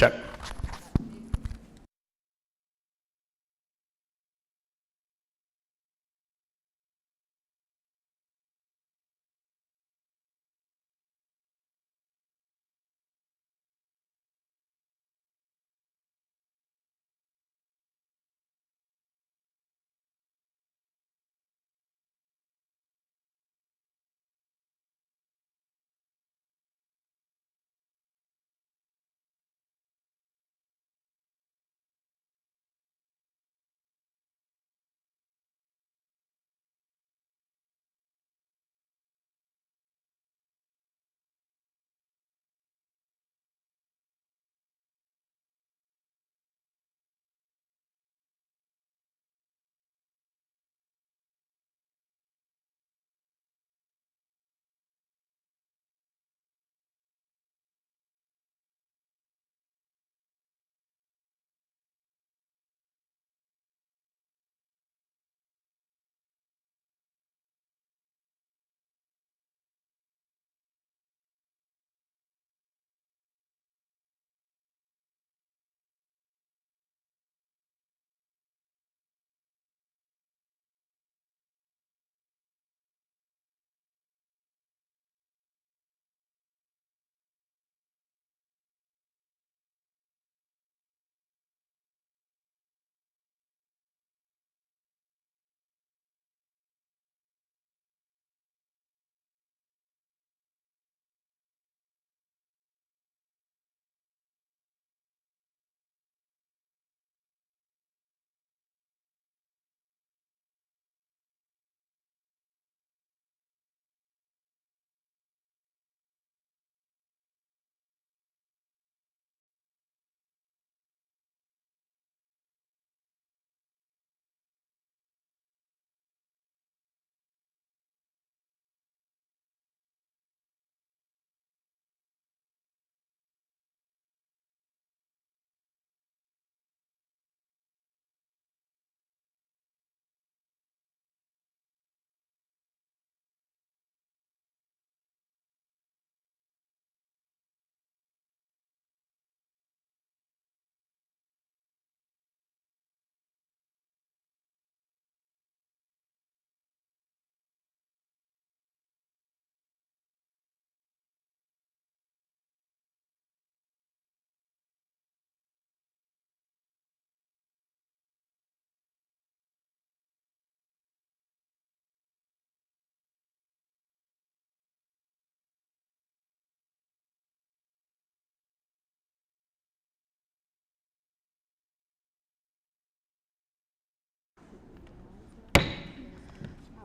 Check.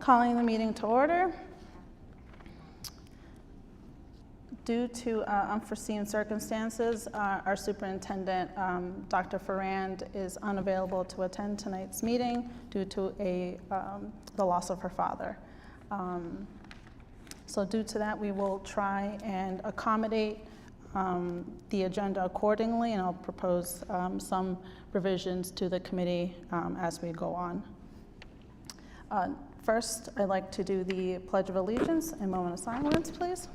Calling the meeting to order. Due to unforeseen circumstances, our superintendent, Dr. Ferrand, is unavailable to attend tonight's meeting due to the loss of her father. So due to that, we will try and accommodate the agenda accordingly, and I'll propose some revisions to the committee as we go on. First, I'd like to do the Pledge of Allegiance. A moment of silence, please.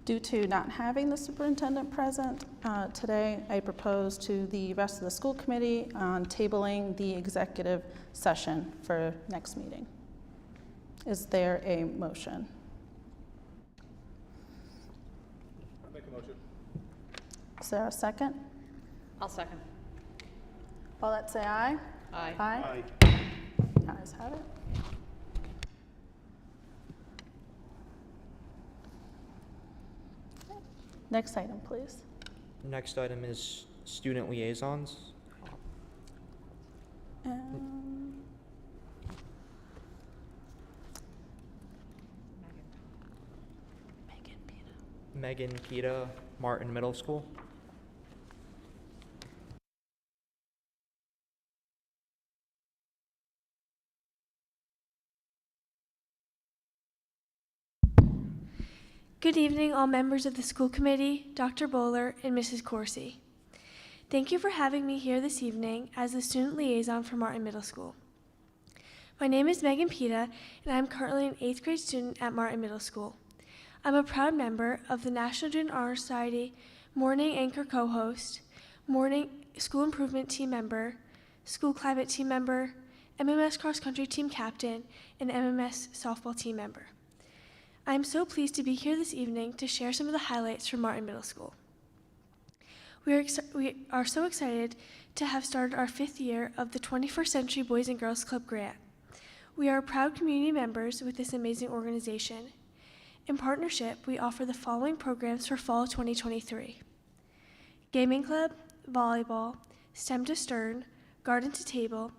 Due to not having the superintendent present today, I propose to the rest of the school committee on tabling the executive session for next meeting. Is there a motion? I'll make a motion. Is there a second? I'll second. All that say aye? Aye. Aye. Ayes have it. Next item, please. Next item is student liaisons. Megan Pita, Martin Middle School. Good evening, all members of the school committee, Dr. Bowler, and Mrs. Corsi. Thank you for having me here this evening as the student liaison for Martin Middle School. My name is Megan Pita, and I'm currently an 8th grade student at Martin Middle School. I'm a proud member of the National Student Honor Society, morning anchor co-host, morning school improvement team member, school climate team member, MMS cross country team captain, and MMS softball team member. I am so pleased to be here this evening to share some of the highlights from Martin Middle School. We are so excited to have started our 5th year of the 21st Century Boys and Girls Club grant. We are proud community members with this amazing organization. In partnership, we offer the following programs for fall 2023. Gaming Club, Volleyball, STEM to Stern, Garden to Table,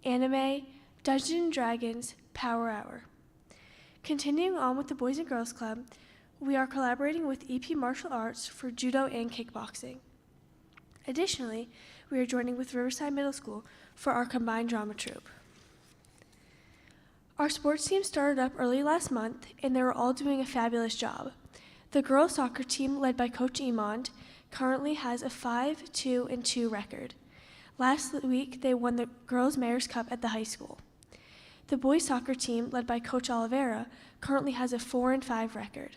Anime, Dungeons & Dragons, Power Hour. Continuing on with the Boys and Girls Club, we are collaborating with EP Martial Arts for judo and kickboxing. Additionally, we are joining with Riverside Middle School for our combined drama troupe. Our sports team started up early last month, and they were all doing a fabulous job. The girls soccer team, led by Coach Emond, currently has a 5-2-2 record. Last week, they won the Girls Mayor's Cup at the high school. The boys soccer team, led by Coach Oliveira, currently has a 4-5 record.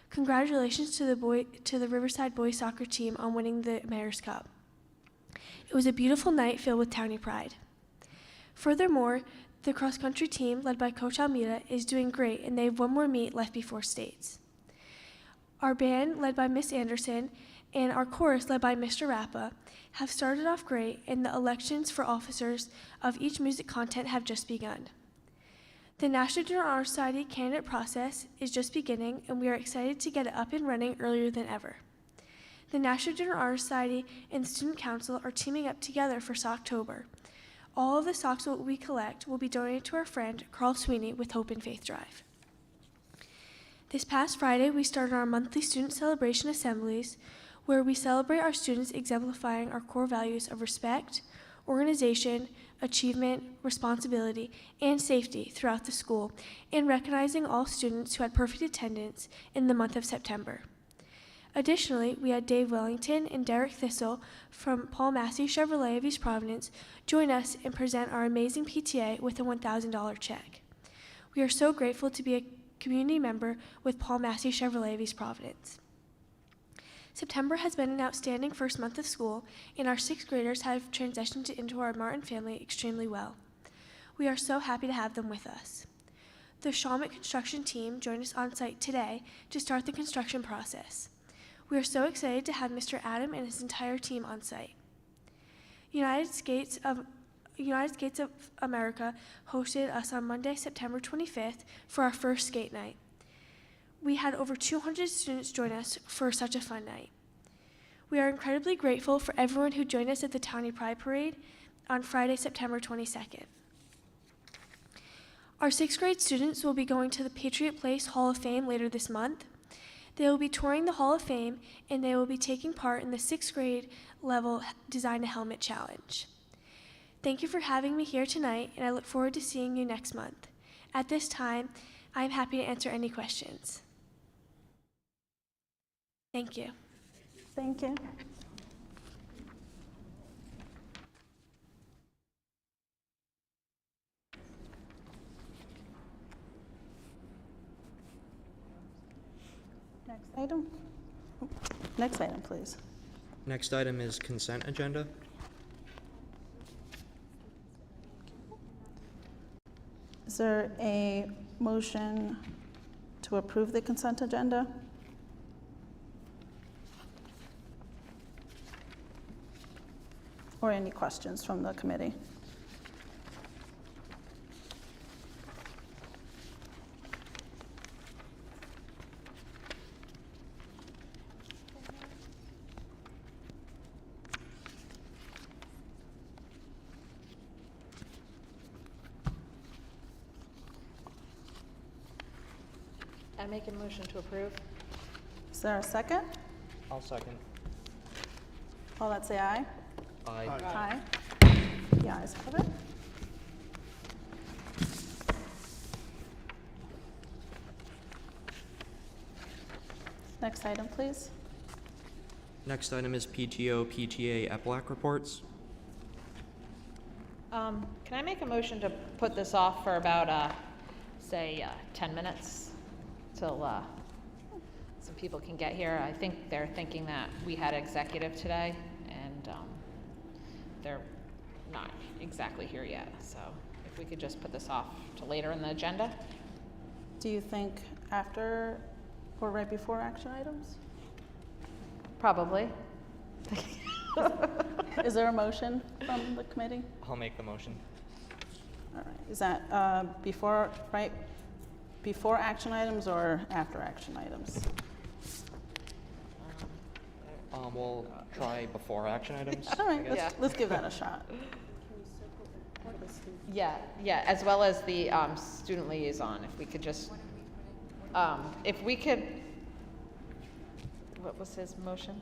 Congratulations to the Riverside boys soccer team on winning the Mayor's Cup. It was a beautiful night filled with townie pride. Furthermore, the cross-country team, led by Coach Almeida, is doing great, and they have one more meet left before states. Our band, led by Miss Anderson, and our chorus, led by Mr. Rappa, have started off great, and the elections for officers of each music content have just begun. The National Student Honor Society candidate process is just beginning, and we are excited to get it up and running earlier than ever. The National Student Honor Society and the Student Council are teaming up together for Socktober. All of the socks that we collect will be donated to our friend Carl Sweeney with Hope and Faith Drive. This past Friday, we started our monthly student celebration assemblies, where we celebrate our students exemplifying our core values of respect, organization, achievement, responsibility, and safety throughout the school, and recognizing all students who had perfect attendance in the month of September. Additionally, we had Dave Wellington and Derek Thistle from Paul Massey Chevrolet of East Providence join us and present our amazing PTA with a $1,000 check. We are so grateful to be a community member with Paul Massey Chevrolet of East Providence. September has been an outstanding first month of school, and our 6th graders have transitioned into our Martin family extremely well. We are so happy to have them with us. The Shawmut construction team joined us on site today to start the construction process. We are so excited to have Mr. Adam and his entire team on site. United Skates of America hosted us on Monday, September 25th for our first skate night. We had over 200 students join us for such a fun night. We are incredibly grateful for everyone who joined us at the Townie Pride Parade on Friday, September 22nd. Our 6th grade students will be going to the Patriot Place Hall of Fame later this month. They will be touring the Hall of Fame, and they will be taking part in the 6th grade level Design a Helmet Challenge. Thank you for having me here tonight, and I look forward to seeing you next month. At this time, I am happy to answer any questions. Thank you. Thank you. Next item, please. Next item is consent agenda. Is there a motion to approve the consent agenda? Or any questions from the committee? I make a motion to approve? Is there a second? I'll second. All that say aye. Aye. Aye. The ayes have it. Next item, please. Next item is PTO, PTA, EPLAC reports. Can I make a motion to put this off for about, say, 10 minutes till some people can get here? I think they're thinking that we had executive today, and they're not exactly here yet. So if we could just put this off to later in the agenda? Do you think after or right before action items? Probably. Is there a motion from the committee? I'll make the motion. All right. Is that right before action items or after action items? We'll try before action items. All right, I guess. let's give that a shot. Yeah, as well as the student liaison, if we could just, if we could, what was his motion?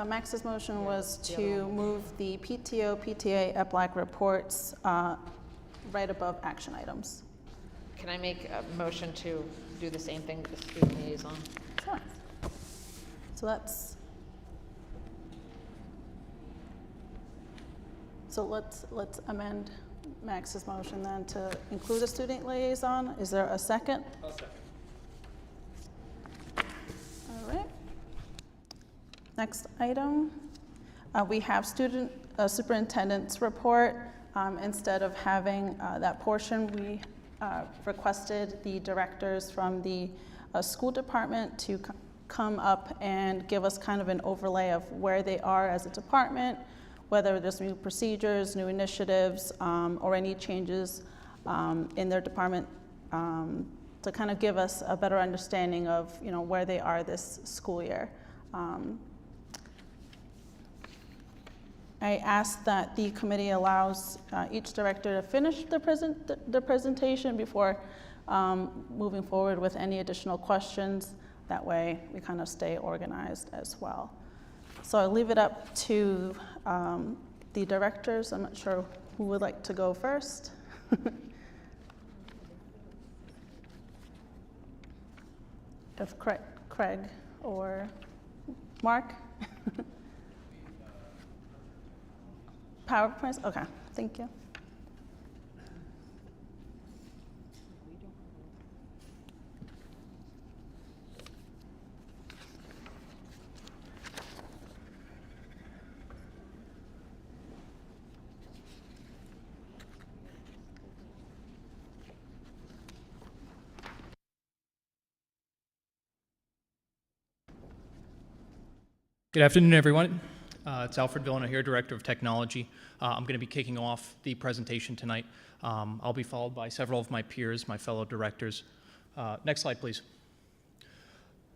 Max's motion was to move the PTO, PTA, EPLAC reports right above action items. Can I make a motion to do the same thing with the student liaison? Sure. So let's amend Max's motion then to include a student liaison. Is there a second? I'll second. All right. Next item, we have student superintendent's report. Instead of having that portion, we requested the directors from the school department to come up and give us kind of an overlay of where they are as a department, whether there's new procedures, new initiatives, or any changes in their department, to kind of give us a better understanding of where they are this school year. I ask that the committee allows each director to finish the presentation before moving forward with any additional questions. That way we kind of stay organized as well. So I'll leave it up to the directors. I'm not sure who would like to go first. If Craig or Mark. PowerPoints? Okay, thank you. Good afternoon, everyone. It's Alfred Villano here, Director of Technology. I'm going to be kicking off the presentation tonight. I'll be followed by several of my peers, my fellow directors. Next slide, please.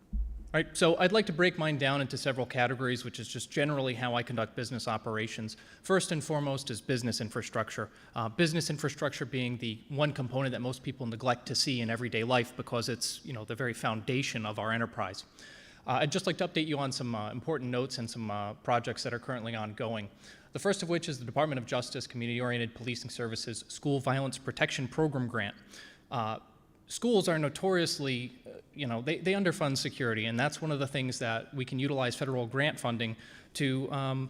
All right, so I'd like to break mine down into several categories, which is just generally how I conduct business operations. First and foremost is business infrastructure. Business infrastructure being the one component that most people neglect to see in everyday life because it's the very foundation of our enterprise. I'd just like to update you on some important notes and some projects that are currently ongoing. The first of which is the Department of Justice Community-Oriented Policing Services School Violence Protection Program Grant. Schools are notoriously, they underfund security, and that's one of the things that we can utilize federal grant funding to,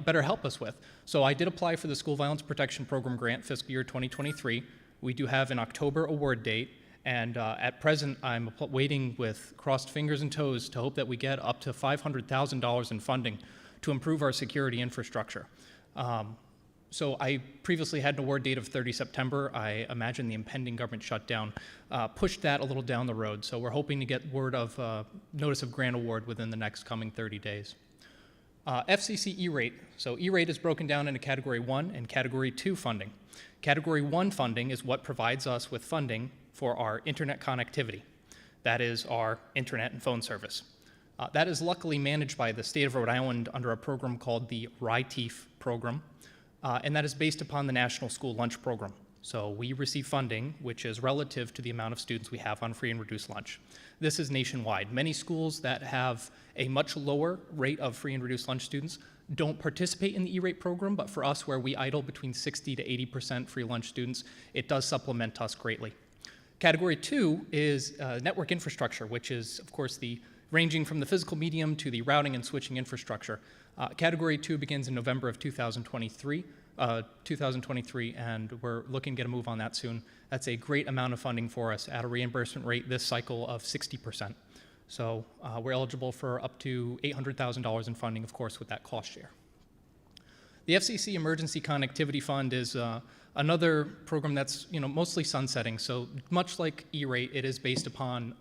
better help us with. So I did apply for the School Violence Protection Program Grant fiscal year 2023. We do have an October award date. And at present, I'm waiting with crossed fingers and toes to hope that we get up to $500,000 in funding to improve our security infrastructure. So I previously had an award date of 30 September. I imagine the impending government shutdown pushed that a little down the road. So we're hoping to get word of notice of grant award within the next coming 30 days. FCC E-rate. So E-rate is broken down into Category 1 and Category 2 funding. Category 1 funding is what provides us with funding for our internet connectivity. That is our internet and phone service. That is luckily managed by the state of Rhode Island under a program called the RITEEF program, and that is based upon the National School Lunch Program. So we receive funding, which is relative to the amount of students we have on free and reduced lunch. This is nationwide. Many schools that have a much lower rate of free and reduced lunch students don't participate in the E-rate program, but for us, where we idle between 60 to 80% free lunch students, it does supplement us greatly. Category 2 is network infrastructure, which is, of course, ranging from the physical medium to the routing and switching infrastructure. Category 2 begins in November of 2023, and we're looking to get a move on that soon. That's a great amount of funding for us at a reimbursement rate this cycle of 60%. So we're eligible for up to $800,000 in funding, of course, with that cost share. The FCC Emergency Connectivity Fund is another program that's mostly sunsetting. So much like E-rate, it is based upon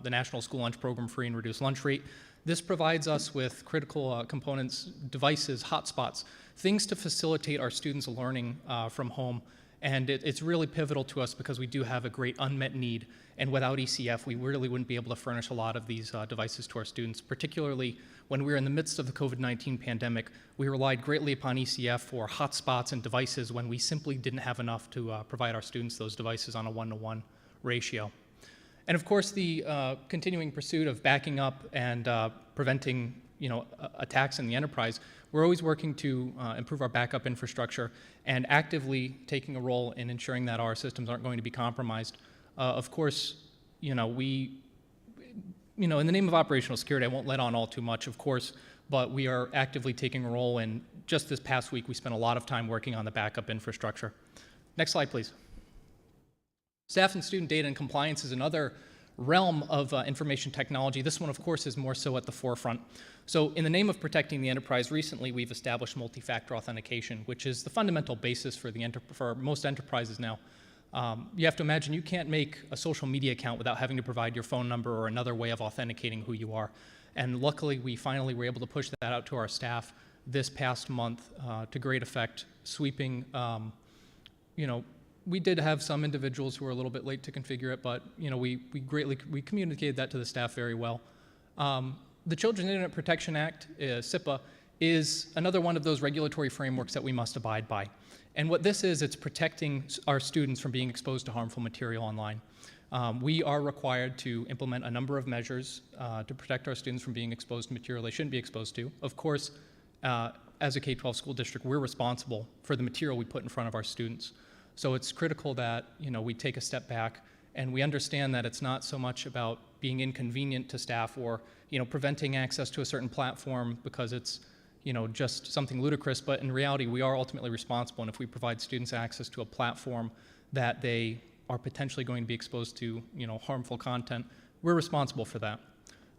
the National School Lunch Program free and reduced lunch rate. This provides us with critical components, devices, hotspots, things to facilitate our students' learning from home. And it's really pivotal to us because we do have a great unmet need. And without ECF, we really wouldn't be able to furnish a lot of these devices to our students, particularly when we were in the midst of the COVID-19 pandemic. We relied greatly upon ECF for hotspots and devices when we simply didn't have enough to provide our students those devices on a 1-to-1 ratio. And of course, the continuing pursuit of backing up and preventing attacks in the enterprise. We're always working to improve our backup infrastructure and actively taking a role in ensuring that our systems aren't going to be compromised. Of course, in the name of operational security, I won't let on all too much, of course, but we are actively taking a role, and just this past week, we spent a lot of time working on the backup infrastructure. Next slide, please. Staff and student data and compliance is another realm of information technology. This one, of course, is more so at the forefront. So in the name of protecting the enterprise, recently we've established multi-factor authentication, which is the fundamental basis for most enterprises now. You have to imagine you can't make a social media account without having to provide your phone number or another way of authenticating who you are. And luckily, we finally were able to push that out to our staff this past month to great effect, sweeping, we did have some individuals who were a little bit late to configure it, but we communicated that to the staff very well. The Children's Internet Protection Act, SIPA, is another one of those regulatory frameworks that we must abide by. And what this is, it's protecting our students from being exposed to harmful material online. We are required to implement a number of measures to protect our students from being exposed to material they shouldn't be exposed to. Of course, as a K-12 school district, we're responsible for the material we put in front of our students. So it's critical that we take a step back and we understand that it's not so much about being inconvenient to staff or preventing access to a certain platform because it's just something ludicrous, but in reality we are ultimately responsible, and if we provide students access to a platform that they are potentially going to be exposed to harmful content, we're responsible for that.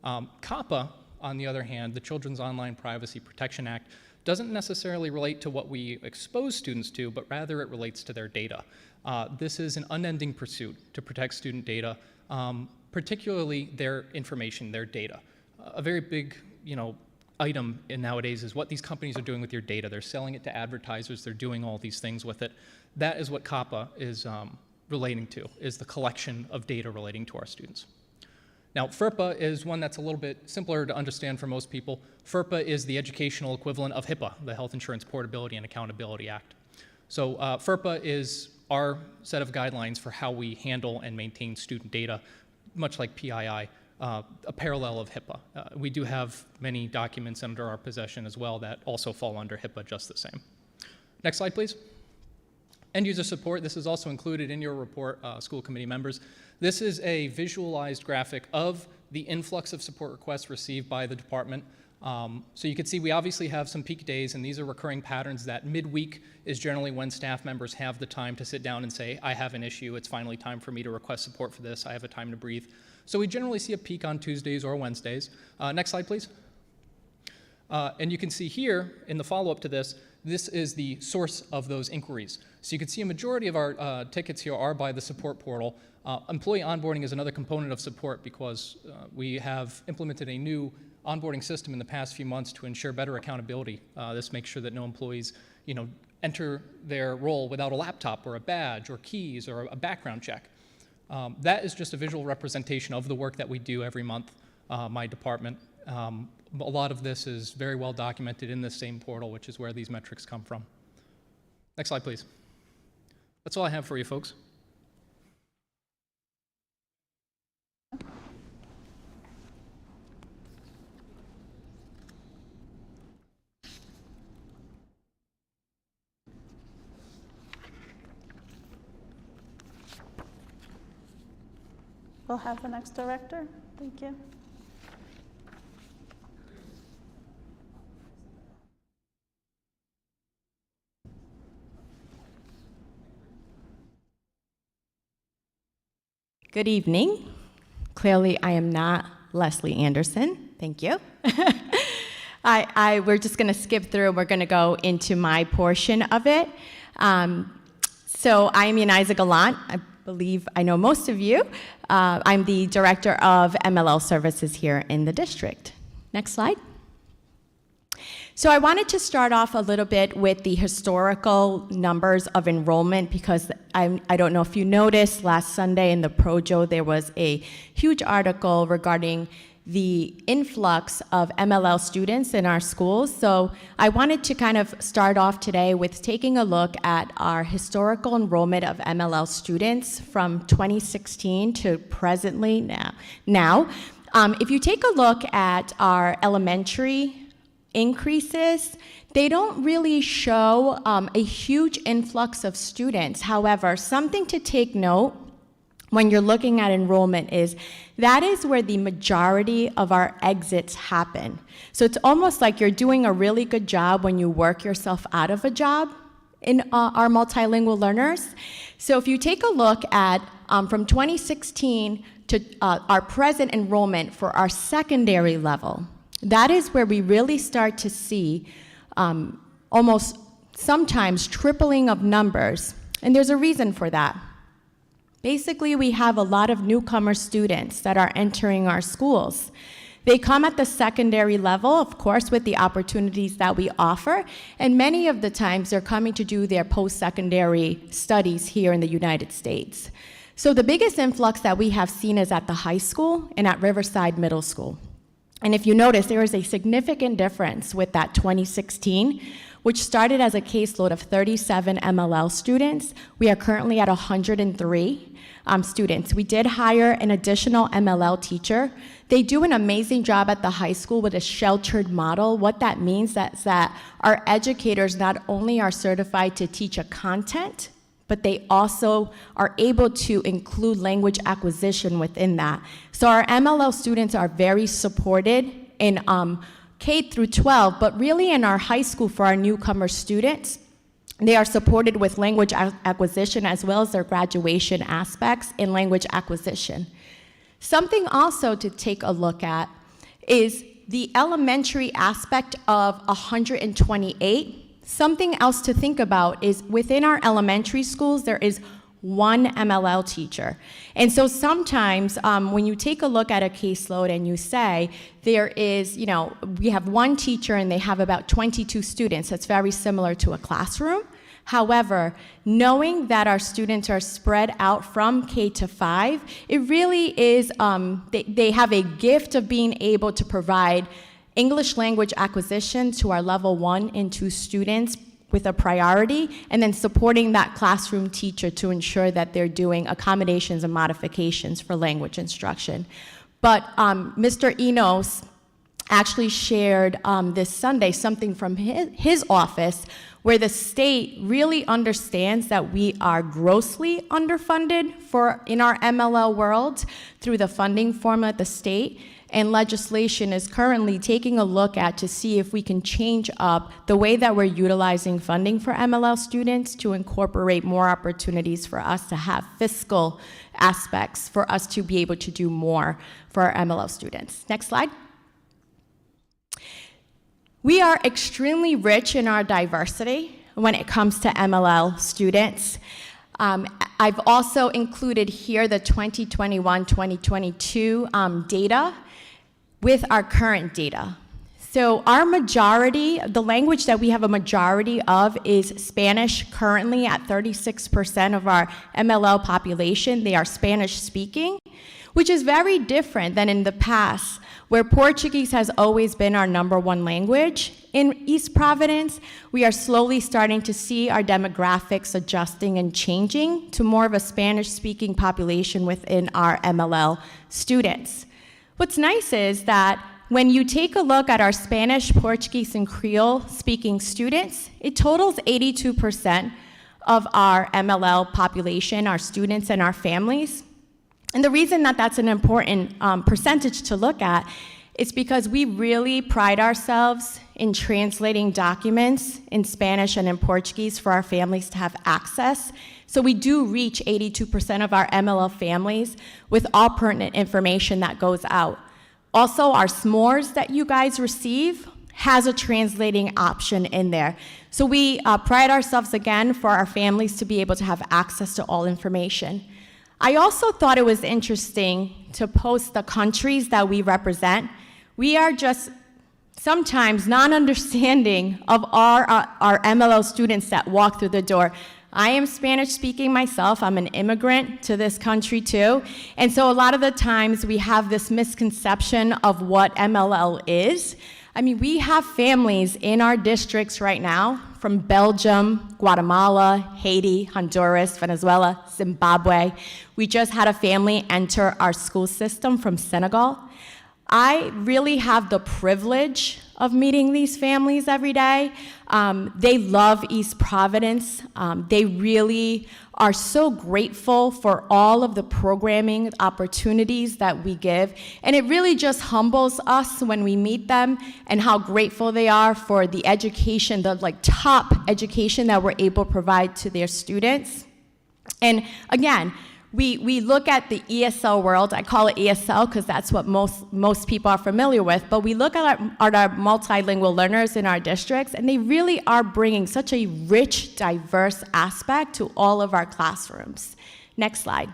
COPPA, on the other hand, the Children's Online Privacy Protection Act, doesn't necessarily relate to what we expose students to, but rather it relates to their data. This is an unending pursuit to protect student data, particularly their information, their data. A very big, item nowadays is what these companies are doing with your data. They're selling it to advertisers. They're doing all these things with it. That is what COPPA is relating to, is the collection of data relating to our students. Now, FERPA is one that's a little bit simpler to understand for most people. FERPA is the educational equivalent of HIPAA, the Health Insurance Portability and Accountability Act. So FERPA is our set of guidelines for how we handle and maintain student data, much like PII, a parallel of HIPAA. We do have many documents under our possession as well that also fall under HIPAA just the same. Next slide, please. End user support, this is also included in your report, school committee members. This is a visualized graphic of the influx of support requests received by the department. So you can see we obviously have some peak days, and these are recurring patterns that midweek is generally when staff members have the time to sit down and say, I have an issue, it's finally time for me to request support for this, I have a time to breathe. So we generally see a peak on Tuesdays or Wednesdays. Next slide, please. And you can see here in the follow-up to this, this is the source of those inquiries. So you can see a majority of our tickets here are by the support portal. Employee onboarding is another component of support because we have implemented a new onboarding system in the past few months to ensure better accountability. This makes sure that no employees, enter their role without a laptop or a badge or keys or a background check. That is just a visual representation of the work that we do every month, my department. A lot of this is very well documented in this same portal, which is where these metrics come from. Next slide, please. That's all I have for you, folks. We'll have the next director. Thank you. Good evening. Clearly, I am not Leslie Anderson. Thank you. We're just going to skip through. We're going to go into my portion of it. So I'm Uniza Gallant. I believe I know most of you. I'm the Director of MLL Services here in the district. Next slide. So I wanted to start off a little bit with the historical numbers of enrollment because I don't know if you noticed last Sunday in the Projo there was a huge article regarding the influx of MLL students in our schools. So I wanted to kind of start off today with taking a look at our historical enrollment of MLL students from 2016 to presently now. If you take a look at our elementary increases, they don't really show a huge influx of students. However, something to take note when you're looking at enrollment is that is where the majority of our exits happen. So it's almost like you're doing a really good job when you work yourself out of a job in our multilingual learners. So if you take a look at from 2016 to our present enrollment for our secondary level, that is where we really start to see almost sometimes tripling of numbers, and there's a reason for that. Basically, we have a lot of newcomer students that are entering our schools. They come at the secondary level, of course, with the opportunities that we offer, and many of the times they're coming to do their post-secondary studies here in the United States. So the biggest influx that we have seen is at the high school and at Riverside Middle School. And if you notice, there is a significant difference with that 2016, which started as a caseload of 37 MLL students. We are currently at 103 students. We did hire an additional MLL teacher. They do an amazing job at the high school with a sheltered model. What that means is that our educators not only are certified to teach a content, but they also are able to include language acquisition within that. So our MLL students are very supported in K through 12, but really in our high school for our newcomer students, they are supported with language acquisition as well as their graduation aspects in language acquisition. Something also to take a look at is the elementary aspect of 128. Something else to think about is within our elementary schools, there is one MLL teacher. And so sometimes when you take a look at a caseload and you say there is, we have one teacher and they have about 22 students, that's very similar to a classroom. However, knowing that our students are spread out from K to 5, it really is, they have a gift of being able to provide English language acquisition to our level 1 and 2 students with a priority, and then supporting that classroom teacher to ensure that they're doing accommodations and modifications for language instruction. But Mr. Enos actually shared this Sunday something from his office where the state really understands that we are grossly underfunded in our MLL world through the funding formula at the state. And legislation is currently taking a look at to see if we can change up the way that we're utilizing funding for MLL students to incorporate more opportunities for us to have fiscal aspects for us to be able to do more for our MLL students. Next slide. We are extremely rich in our diversity when it comes to MLL students. I've also included here the 2021-2022 data with our current data. So our majority, the language that we have a majority of is Spanish currently at 36% of our MLL population. They are Spanish speaking. which is very different than in the past, where Portuguese has always been our #1 language. In East Providence, we are slowly starting to see our demographics adjusting and changing to more of a Spanish-speaking population within our MLL students. What's nice is that when you take a look at our Spanish, Portuguese, and Creole-speaking students, it totals 82% of our MLL population, our students and our families. And the reason that that's an important percentage to look at is because we really pride ourselves in translating documents in Spanish and in Portuguese for our families to have access. So we do reach 82% of our MLL families with all pertinent information that goes out. Also, our s'mores that you guys receive has a translating option in there. So we pride ourselves again for our families to be able to have access to all information. I also thought it was interesting to post the countries that we represent. We are just sometimes non-understanding of our MLL students that walk through the door. I am Spanish speaking myself. I'm an immigrant to this country too. And so a lot of the times we have this misconception of what MLL is. I mean, we have families in our districts right now from Belgium, Guatemala, Haiti, Honduras, Venezuela, Zimbabwe. We just had a family enter our school system from Senegal. I really have the privilege of meeting these families every day. They love East Providence. They really are so grateful for all of the programming opportunities that we give. And it really just humbles us when we meet them and how grateful they are for the education, the top education that we're able to provide to their students. And again, we look at the ESL world. I call it ESL because that's what most people are familiar with, but we look at our multilingual learners in our districts, and they really are bringing such a rich, diverse aspect to all of our classrooms. Next slide.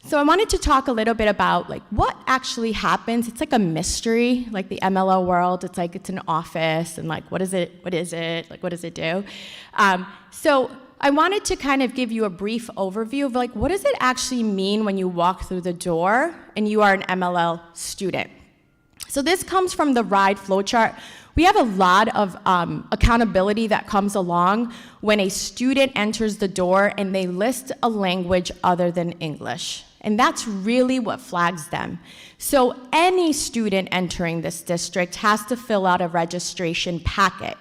So I wanted to talk a little bit about what actually happens. It's like a mystery, like the MLL world. It's like it's an office, and what is it, what does it do? So I wanted to kind of give you a brief overview of what does it actually mean when you walk through the door and you are an MLL student. So this comes from the RIDE flowchart. We have a lot of accountability that comes along when a student enters the door and they list a language other than English. And that's really what flags them. So any student entering this district has to fill out a registration packet.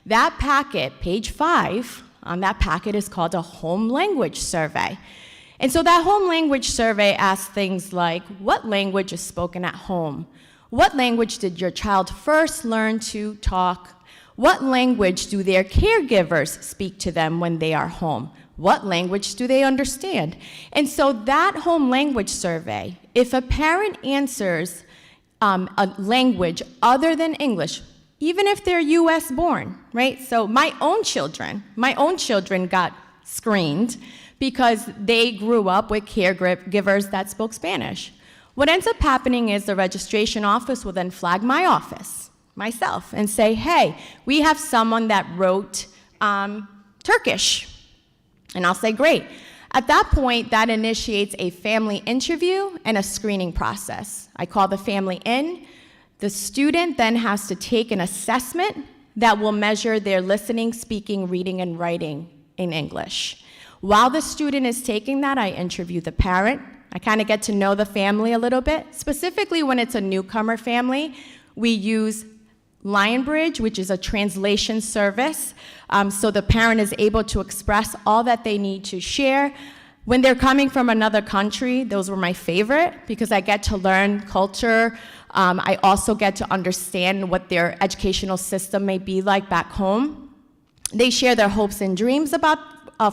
That packet, page 5, on that packet is called a home language survey. And so that home language survey asks things like, what language is spoken at home? What language did your child first learn to talk? What language do their caregivers speak to them when they are home? What language do they understand? And so that home language survey, if a parent answers a language other than English, even if they're US born, right? So my own children got screened because they grew up with caregivers that spoke Spanish. What ends up happening is the registration office will then flag my office, myself, and say, hey, we have someone that wrote Turkish. And I'll say, great. At that point, that initiates a family interview and a screening process. I call the family in. The student then has to take an assessment that will measure their listening, speaking, reading, and writing in English. While the student is taking that, I interview the parent. I kind of get to know the family a little bit. Specifically, when it's a newcomer family, we use Lionbridge, which is a translation service, so the parent is able to express all that they need to share. When they're coming from another country, those were my favorite because I get to learn culture. I also get to understand what their educational system may be like back home. They share their hopes and dreams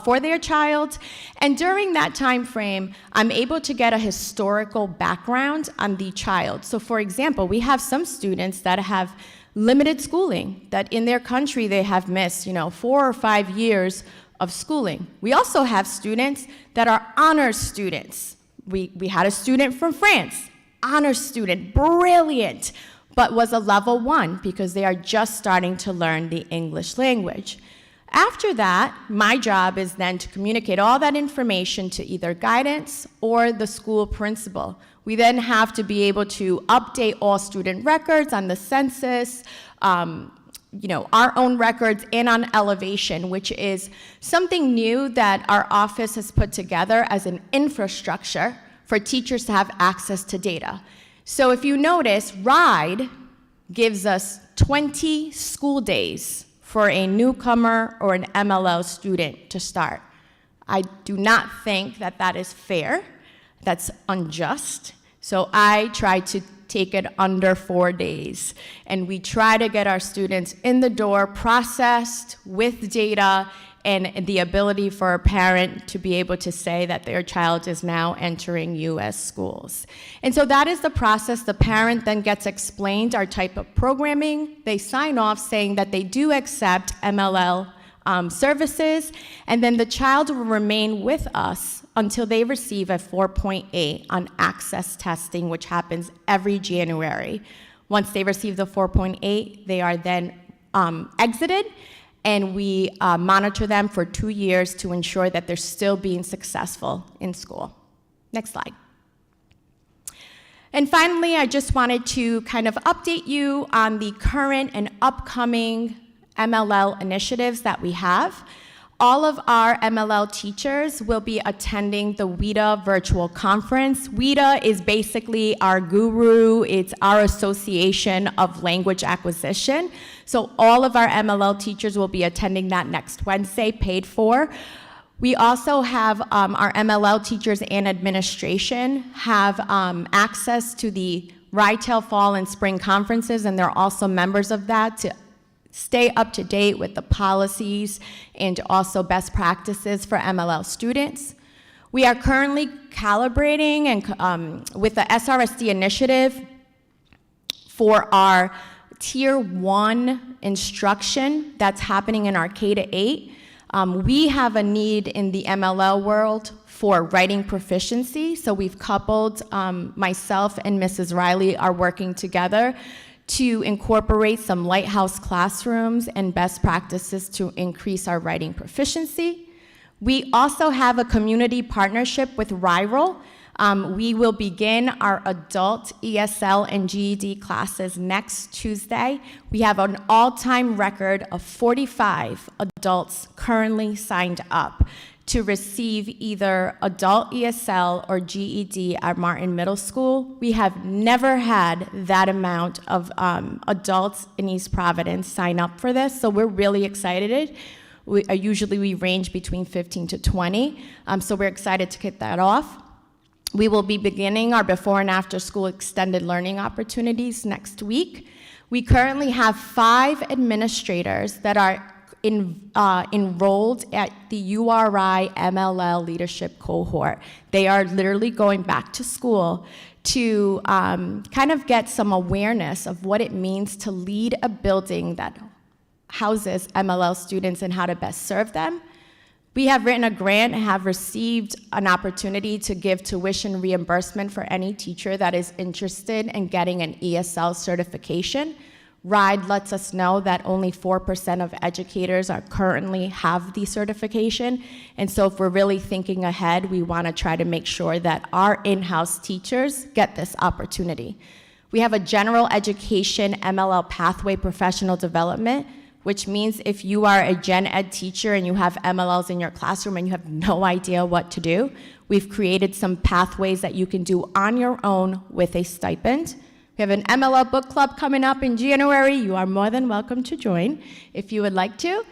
for their child. And during that time frame, I'm able to get a historical background on the child. So for example, we have some students that have limited schooling, that in their country they have missed 4 or 5 years of schooling. We also have students that are honors students. We had a student from France, honors student, brilliant, but was a level 1 because they are just starting to learn the English language. After that, my job is then to communicate all that information to either guidance or the school principal. We then have to be able to update all student records on the census, our own records, and on elevation, which is something new that our office has put together as an infrastructure for teachers to have access to data. So if you notice, RIDE gives us 20 school days for a newcomer or an MLL student to start. I do not think that that is fair. That's unjust. So I try to take it under 4 days. And we try to get our students in the door, processed with data, and the ability for a parent to be able to say that their child is now entering U.S. schools. And so that is the process. The parent then gets explained our type of programming. They sign off saying that they do accept MLL services, and then the child will remain with us until they receive a 4.8 on access testing, which happens every January. Once they receive the 4.8, they are then exited, and we monitor them for 2 years to ensure that they're still being successful in school. Next slide. And finally, I just wanted to kind of update you on the current and upcoming MLL initiatives that we have. All of our MLL teachers will be attending the WIDA virtual conference. WIDA is basically our guru. It's our association of language acquisition. So all of our MLL teachers will be attending that next Wednesday, paid for. We also have our MLL teachers and administration have access to the RITEL Fall and Spring conferences, and they're also members of that to stay up to date with the policies and also best practices for MLL students. We are currently calibrating and with the SRSD initiative for our Tier 1 instruction that's happening in our K-8. We have a need in the MLL world for writing proficiency, so we've coupled, myself and Mrs. Riley are working together to incorporate some lighthouse classrooms and best practices to increase our writing proficiency. We also have a community partnership with RIRAL. We will begin our adult ESL and GED classes next Tuesday. We have an all-time record of 45 adults currently signed up to receive either adult ESL or GED at Martin Middle School. We have never had that amount of adults in East Providence sign up for this, so we're really excited. Usually we range between 15 to 20, so we're excited to kick that off. We will be beginning our before and after school extended learning opportunities next week. We currently have 5 administrators that are enrolled at the URI MLL leadership cohort. They are literally going back to school to kind of get some awareness of what it means to lead a building that houses MLL students and how to best serve them. We have written a grant and have received an opportunity to give tuition reimbursement for any teacher that is interested in getting an ESL certification. RIDE lets us know that only 4% of educators currently have the certification, and so if we're really thinking ahead, we want to try to make sure that our in-house teachers get this opportunity. We have a general education MLL pathway professional development, which means if you are a gen ed teacher and you have MLLs in your classroom and you have no idea what to do, we've created some pathways that you can do on your own with a stipend. We have an MLL book club coming up in January. You are more than welcome to join if you would like to.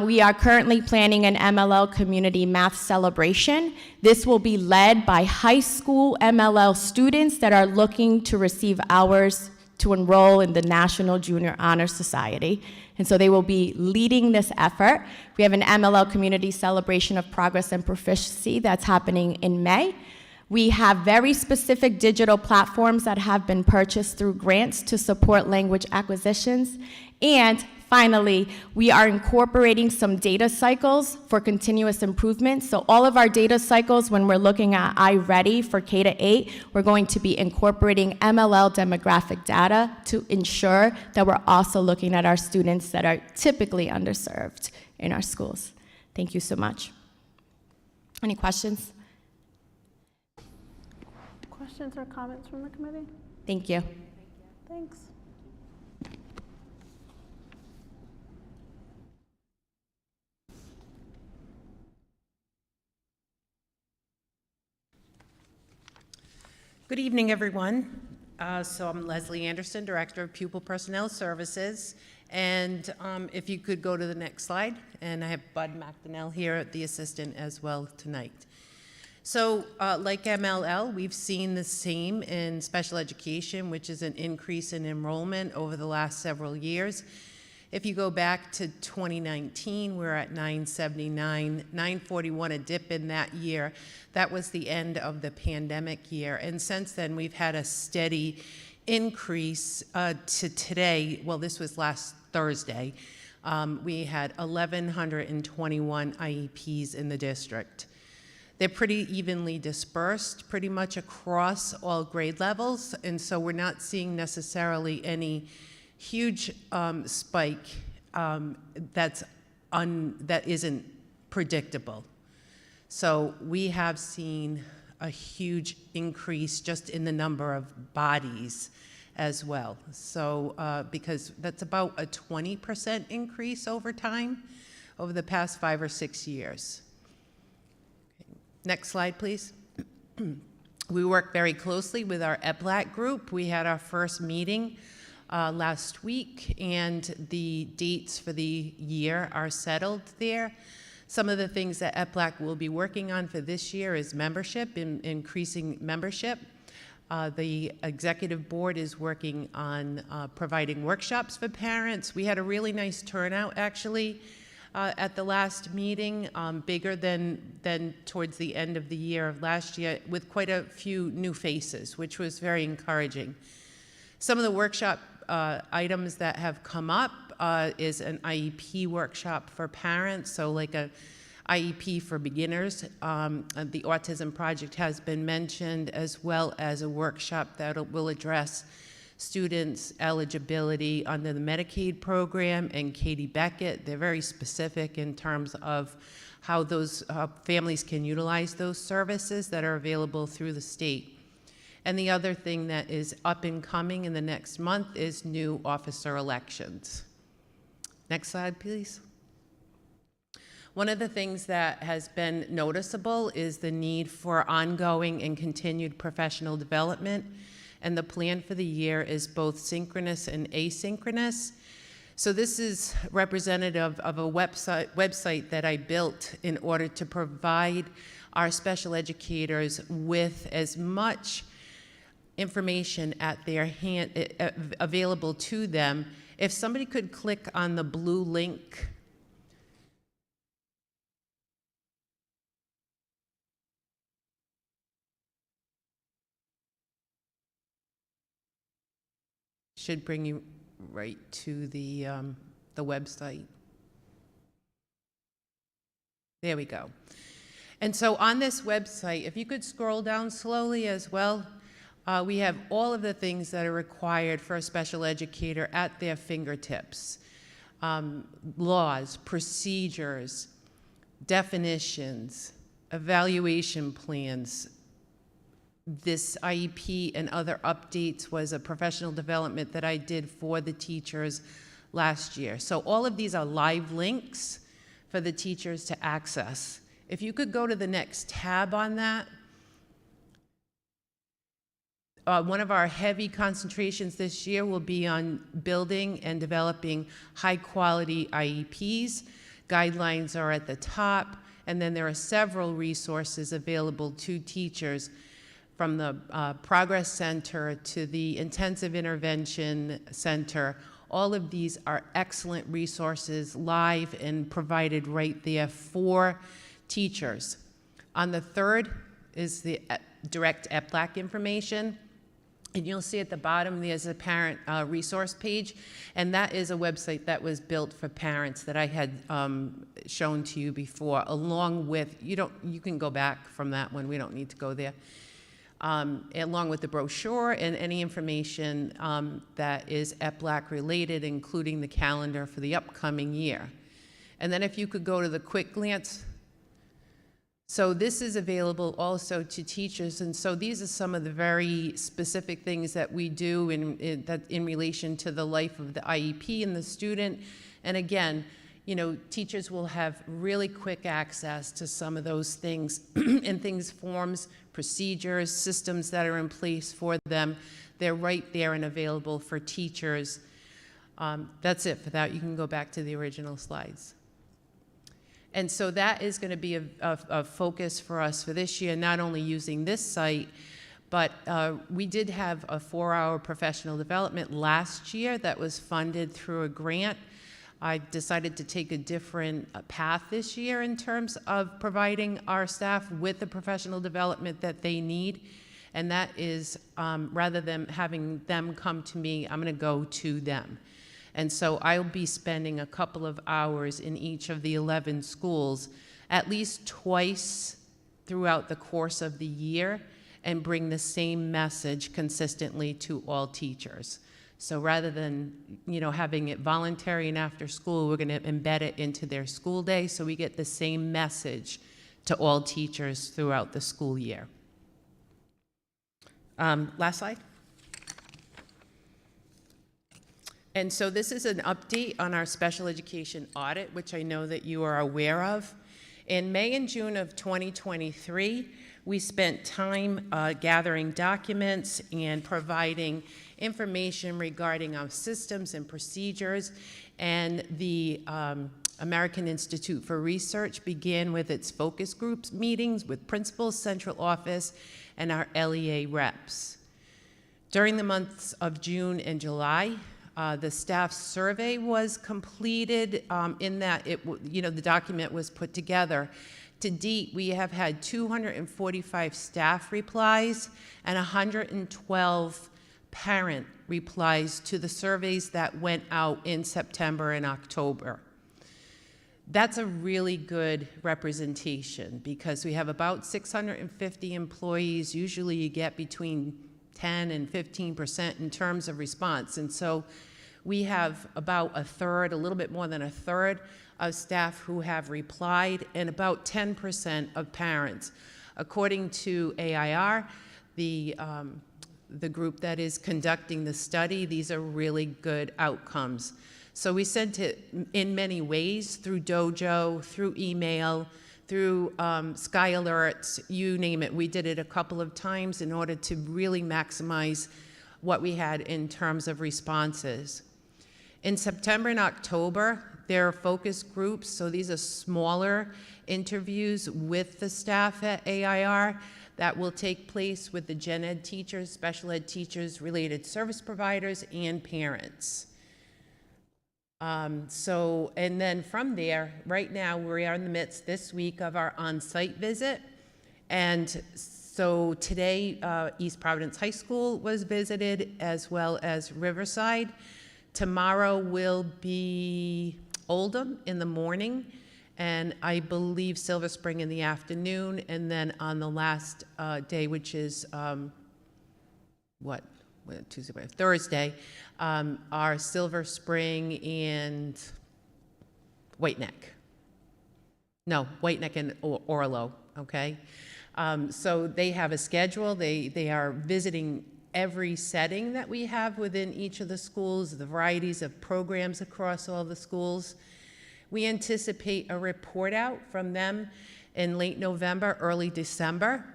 We are currently planning an MLL community math celebration. This will be led by high school MLL students that are looking to receive hours to enroll in the National Junior Honor Society. And so they will be leading this effort. We have an MLL community celebration of progress and proficiency that's happening in May. We have very specific digital platforms that have been purchased through grants to support language acquisitions. And finally, we are incorporating some data cycles for continuous improvement. So all of our data cycles, when we're looking at iReady for K-8, we're going to be incorporating MLL demographic data to ensure that we're also looking at our students that are typically underserved in our schools. Thank you so much. Any questions? Questions or comments from the committee? Thank you. Thanks. Good evening, everyone. So I'm Leslie Anderson, Director of Pupil Personnel Services. And if you could go to the next slide. And I have Bud McDonnell here, the assistant, as well tonight. So like MLL, we've seen the same in special education, which is an increase in enrollment over the last several years. If you go back to 2019, we're at 979, 941, a dip in that year. That was the end of the pandemic year. And since then, we've had a steady increase to today. Well, this was last Thursday. We had 1,121 IEPs in the district. They're pretty evenly dispersed, pretty much across all grade levels. And so we're not seeing necessarily any huge spike that isn't predictable. So we have seen a huge increase just in the number of bodies as well. So because that's about a 20% increase over time, over the past 5 or 6 years. Okay. Next slide, please. We work very closely with our EPLAC group. We had our first meeting last week, and the dates for the year are settled there. Some of the things that EPLAC will be working on for this year is membership, increasing membership. The executive board is working on providing workshops for parents. We had a really nice turnout, actually, at the last meeting, bigger than towards the end of the year of last year, with quite a few new faces, which was very encouraging. Some of the workshop items that have come up is an IEP workshop for parents, so like a IEP for beginners. The Autism Project has been mentioned, as well as a workshop that will address students' eligibility under the Medicaid program and Katie Beckett. They're very specific in terms of how those families can utilize those services that are available through the state. And the other thing that is up and coming in the next month is new officer elections. Next slide, please. One of the things that has been noticeable is the need for ongoing and continued professional development. And the plan for the year is both synchronous and asynchronous. So this is representative of a website that I built in order to provide our special educators with as much information at their hand, available to them. If somebody could click on the blue link. Should bring you right to the website. There we go. And so on this website, if you could scroll down slowly as well, we have all of the things that are required for a special educator at their fingertips. Laws, procedures, definitions, evaluation plans. This IEP and other updates was a professional development that I did for the teachers last year. So all of these are live links for the teachers to access. If you could go to the next tab on that. One of our heavy concentrations this year will be on building and developing high-quality IEPs. Guidelines are at the top, and then there are several resources available to teachers, from the Progress Center to the Intensive Intervention Center. All of these are excellent resources, live and provided right there for teachers. On the third is the direct EPLAC information. And you'll see at the bottom there's a parent resource page, and that is a website that was built for parents that I had shown to you before, along with, you can go back from that one, we don't need to go there, along with the brochure and any information that is EPLAC related, including the calendar for the upcoming year. And then if you could go to the quick glance. So this is available also to teachers, and so these are some of the very specific things that we do in relation to the life of the IEP and the student. And again, you know, teachers will have really quick access to some of those things and things, forms, procedures, systems that are in place for them. They're right there and available for teachers. That's it for that. You can go back to the original slides. And so that is going to be a focus for us for this year, not only using this site, but we did have a 4-hour professional development last year that was funded through a grant. I decided to take a different path this year in terms of providing our staff with the professional development that they need. And that is, rather than having them come to me, I'm going to go to them. And so I'll be spending a couple of hours in each of the 11 schools, at least twice throughout the course of the year, and bring the same message consistently to all teachers. So rather than, you know, having it voluntary and after school, we're going to embed it into their school day so we get the same message to all teachers throughout the school year. Last slide. And so this is an update on our special education audit, which I know that you are aware of. In May and June of 2023, we spent time gathering documents and providing information regarding our systems and procedures. And the American Institute for Research began with its focus groups meetings with principals, central office, and our LEA reps. During the months of June and July, the staff survey was completed in that the document was put together. To date, we have had 245 staff replies and 112 parent replies to the surveys that went out in September and October. That's a really good representation because we have about 650 employees. Usually you get between 10 and 15% in terms of response. And so we have about a third, a little bit more than a third of staff who have replied, and about 10% of parents. According to AIR, the group that is conducting the study, these are really good outcomes. So we sent it in many ways, through Dojo, through email, through Sky Alerts, you name it. We did it a couple of times in order to really maximize what we had in terms of responses. In September and October, there are focus groups, so these are smaller interviews with the staff at AIR that will take place with the gen ed teachers, special ed teachers, related service providers, and parents. And then from there, right now, we are in the midst this week of our on-site visit. And so today, East Providence High School was visited, as well as Riverside. Tomorrow will be Oldham in the morning, and I believe Silver Spring in the afternoon. And then on the last day, which is Thursday, are Silver Spring and White Neck. No, White Neck and Orlo, okay? So they have a schedule. They are visiting every setting that we have within each of the schools, the varieties of programs across all the schools. We anticipate a report out from them in late November, early December.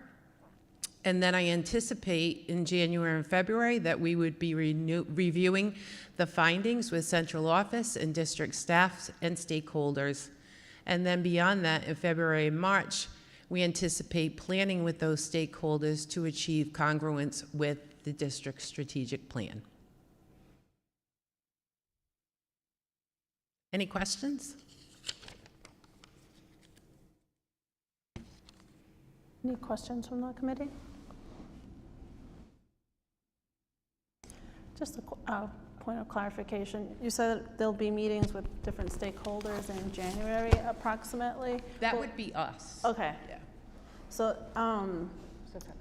And then I anticipate in January and February that we would be reviewing the findings with central office and district staffs and stakeholders. And then beyond that, in February and March, we anticipate planning with those stakeholders to achieve congruence with the district's strategic plan. Any questions? Any questions from the committee? Just a point of clarification. You said there'll be meetings with different stakeholders in January approximately? That would be us. Okay. Yeah. So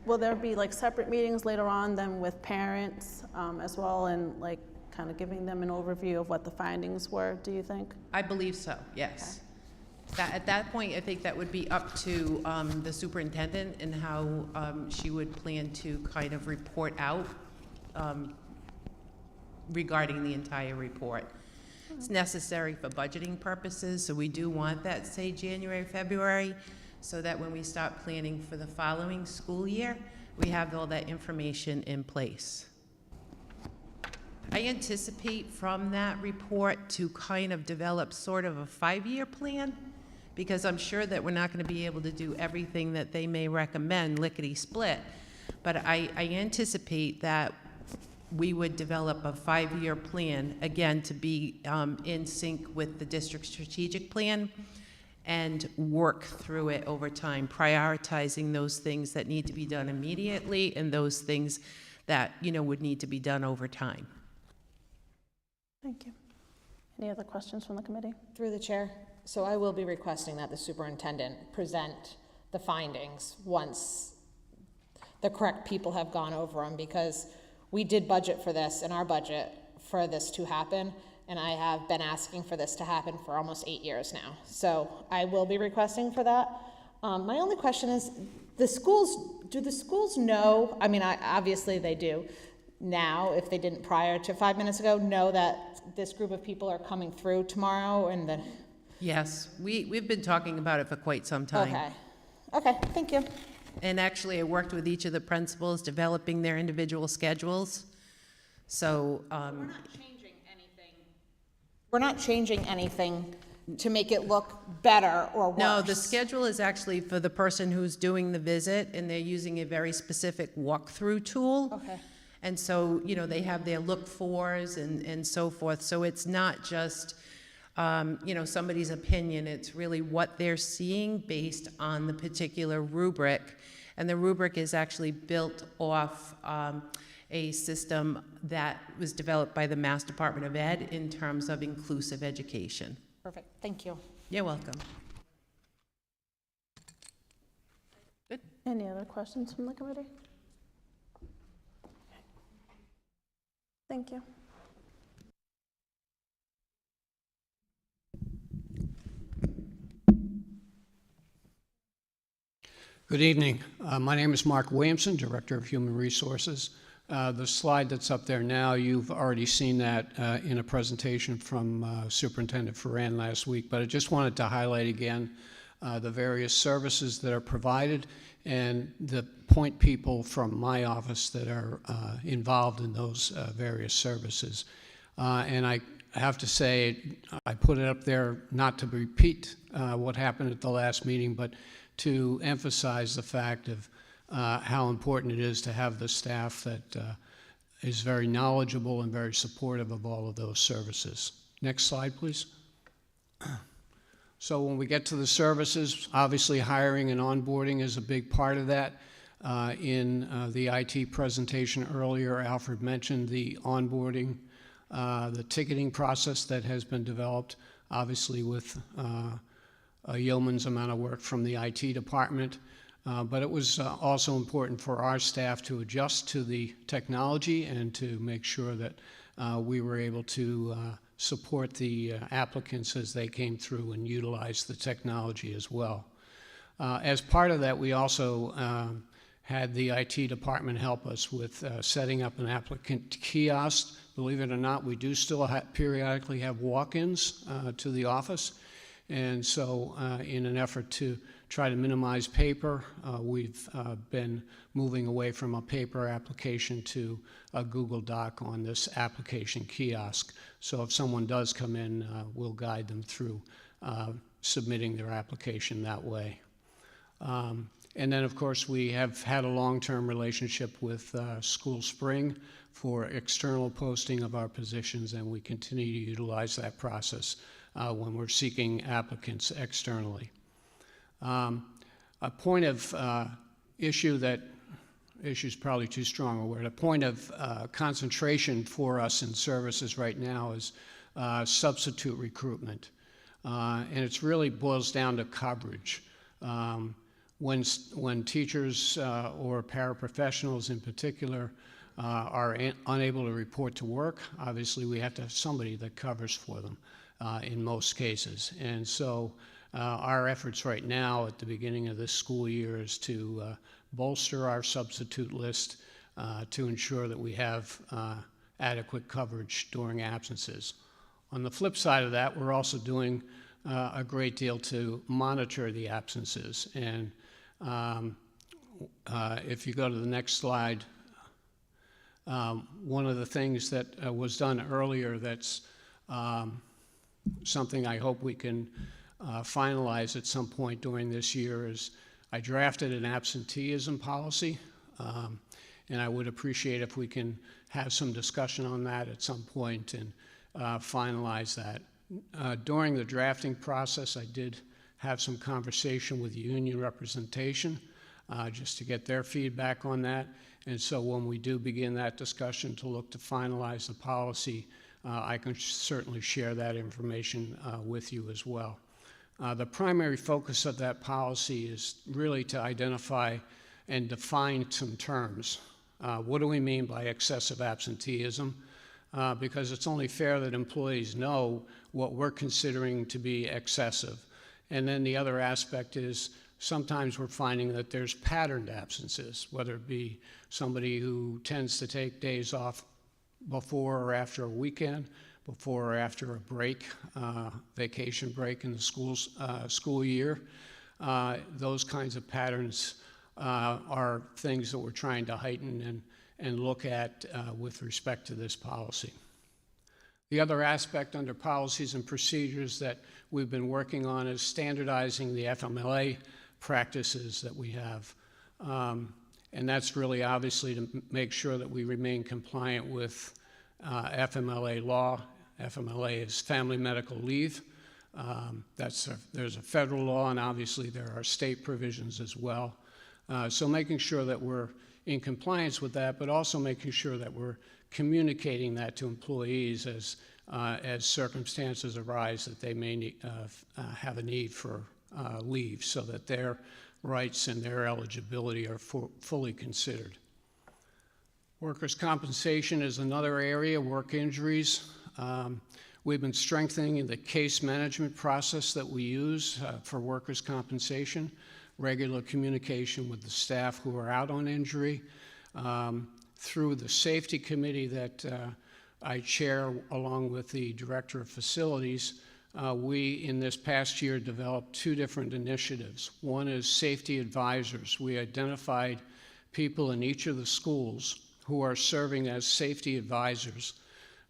will there be like separate meetings later on then with parents as well, and like kind of giving them an overview of what the findings were, do you think? I believe so, yes. At that point, I think that would be up to the superintendent and how she would plan to kind of report out regarding the entire report. It's necessary for budgeting purposes, so we do want that, say, January, February, so that when we start planning for the following school year, we have all that information in place. I anticipate from that report to kind of develop sort of a 5-year plan, because I'm sure that we're not going to be able to do everything that they may recommend lickety-split, but I anticipate that we would develop a 5-year plan, again, to be in sync with the district's strategic plan and work through it over time, prioritizing those things that need to be done immediately and those things that, you know, would need to be done over time. Thank you. Any other questions from the committee? Through the chair. So I will be requesting that the superintendent present the findings once the correct people have gone over them, because we did budget for this in our budget for this to happen, and I have been asking for this to happen for almost 8 years now. So I will be requesting for that. My only question is, do the schools know, I mean, obviously they do now, if they didn't prior to 5 minutes ago, know that this group of people are coming through tomorrow and then? Yes, we've been talking about it for quite some time. Okay, thank you. And actually, I worked with each of the principals, developing their individual schedules. So, We're not changing anything to make it look better or worse. no, the schedule is actually for the person who's doing the visit, and they're using a very specific walkthrough tool. Okay. And so, you know, they have their look-fors and so forth. So it's not just, you know, somebody's opinion. It's really what they're seeing based on the particular rubric. And the rubric is actually built off a system that was developed by the Mass Department of Ed in terms of inclusive education. Perfect, thank you. You're welcome. Good. Any other questions from the committee? Thank you. Good evening. My name is Mark Williamson, Director of Human Resources. The slide that's up there now, you've already seen that in a presentation from Superintendent Ferran last week, but I just wanted to highlight again the various services that are provided and the point people from my office that are involved in those various services. And I have to say, I put it up there not to repeat what happened at the last meeting, but to emphasize the fact of how important it is to have the staff that is very knowledgeable and very supportive of all of those services. Next slide, please. So when we get to the services, obviously hiring and onboarding is a big part of that. In the IT presentation earlier, Alfred mentioned the onboarding, the ticketing process that has been developed, obviously with a yeoman's amount of work from the IT department. But it was also important for our staff to adjust to the technology and to make sure that we were able to support the applicants as they came through and utilize the technology as well. As part of that, we also had the IT department help us with setting up an applicant kiosk. Believe it or not, we do still periodically have walk-ins to the office. And so in an effort to try to minimize paper, we've been moving away from a paper application to a Google Doc on this application kiosk. So if someone does come in, we'll guide them through submitting their application that way. And then, of course, we have had a long-term relationship with School Spring for external posting of our positions, and we continue to utilize that process when we're seeking applicants externally. A point of issue is probably too strong a word, a point of concentration for us in services right now is substitute recruitment. And it really boils down to coverage. When teachers or paraprofessionals in particular are unable to report to work, obviously we have to have somebody that covers for them in most cases. And so Our efforts right now at the beginning of this school year is to bolster our substitute list to ensure that we have adequate coverage during absences. On the flip side of that, we're also doing a great deal to monitor the absences. And if you go to the next slide, one of the things that was done earlier that's something I hope we can finalize at some point during this year is I drafted an absenteeism policy, and I would appreciate if we can have some discussion on that at some point and finalize that. During the drafting process, I did have some conversation with union representation just to get their feedback on that. And so when we do begin that discussion to look to finalize the policy, I can certainly share that information with you as well. The primary focus of that policy is really to identify and define some terms. What do we mean by excessive absenteeism? Because it's only fair that employees know what we're considering to be excessive. And then the other aspect is sometimes we're finding that there's patterned absences, whether it be somebody who tends to take days off before or after a weekend, before or after a break, vacation break in the school year. Those kinds of patterns are things that we're trying to heighten and look at with respect to this policy. The other aspect under policies and procedures that we've been working on is standardizing the FMLA practices that we have. And that's really obviously to make sure that we remain compliant with FMLA law. FMLA is Family Medical Leave. There's a federal law, and obviously there are state provisions as well. So making sure that we're in compliance with that, but also making sure that we're communicating that to employees as circumstances arise that they may have a need for leave, so that their rights and their eligibility are fully considered. Workers' compensation is another area, work injuries. We've been strengthening the case management process that we use for workers' compensation, regular communication with the staff who are out on injury. Through the safety committee that I chair along with the director of facilities, we, in this past year, developed two different initiatives. One is safety advisors. We identified people in each of the schools who are serving as safety advisors.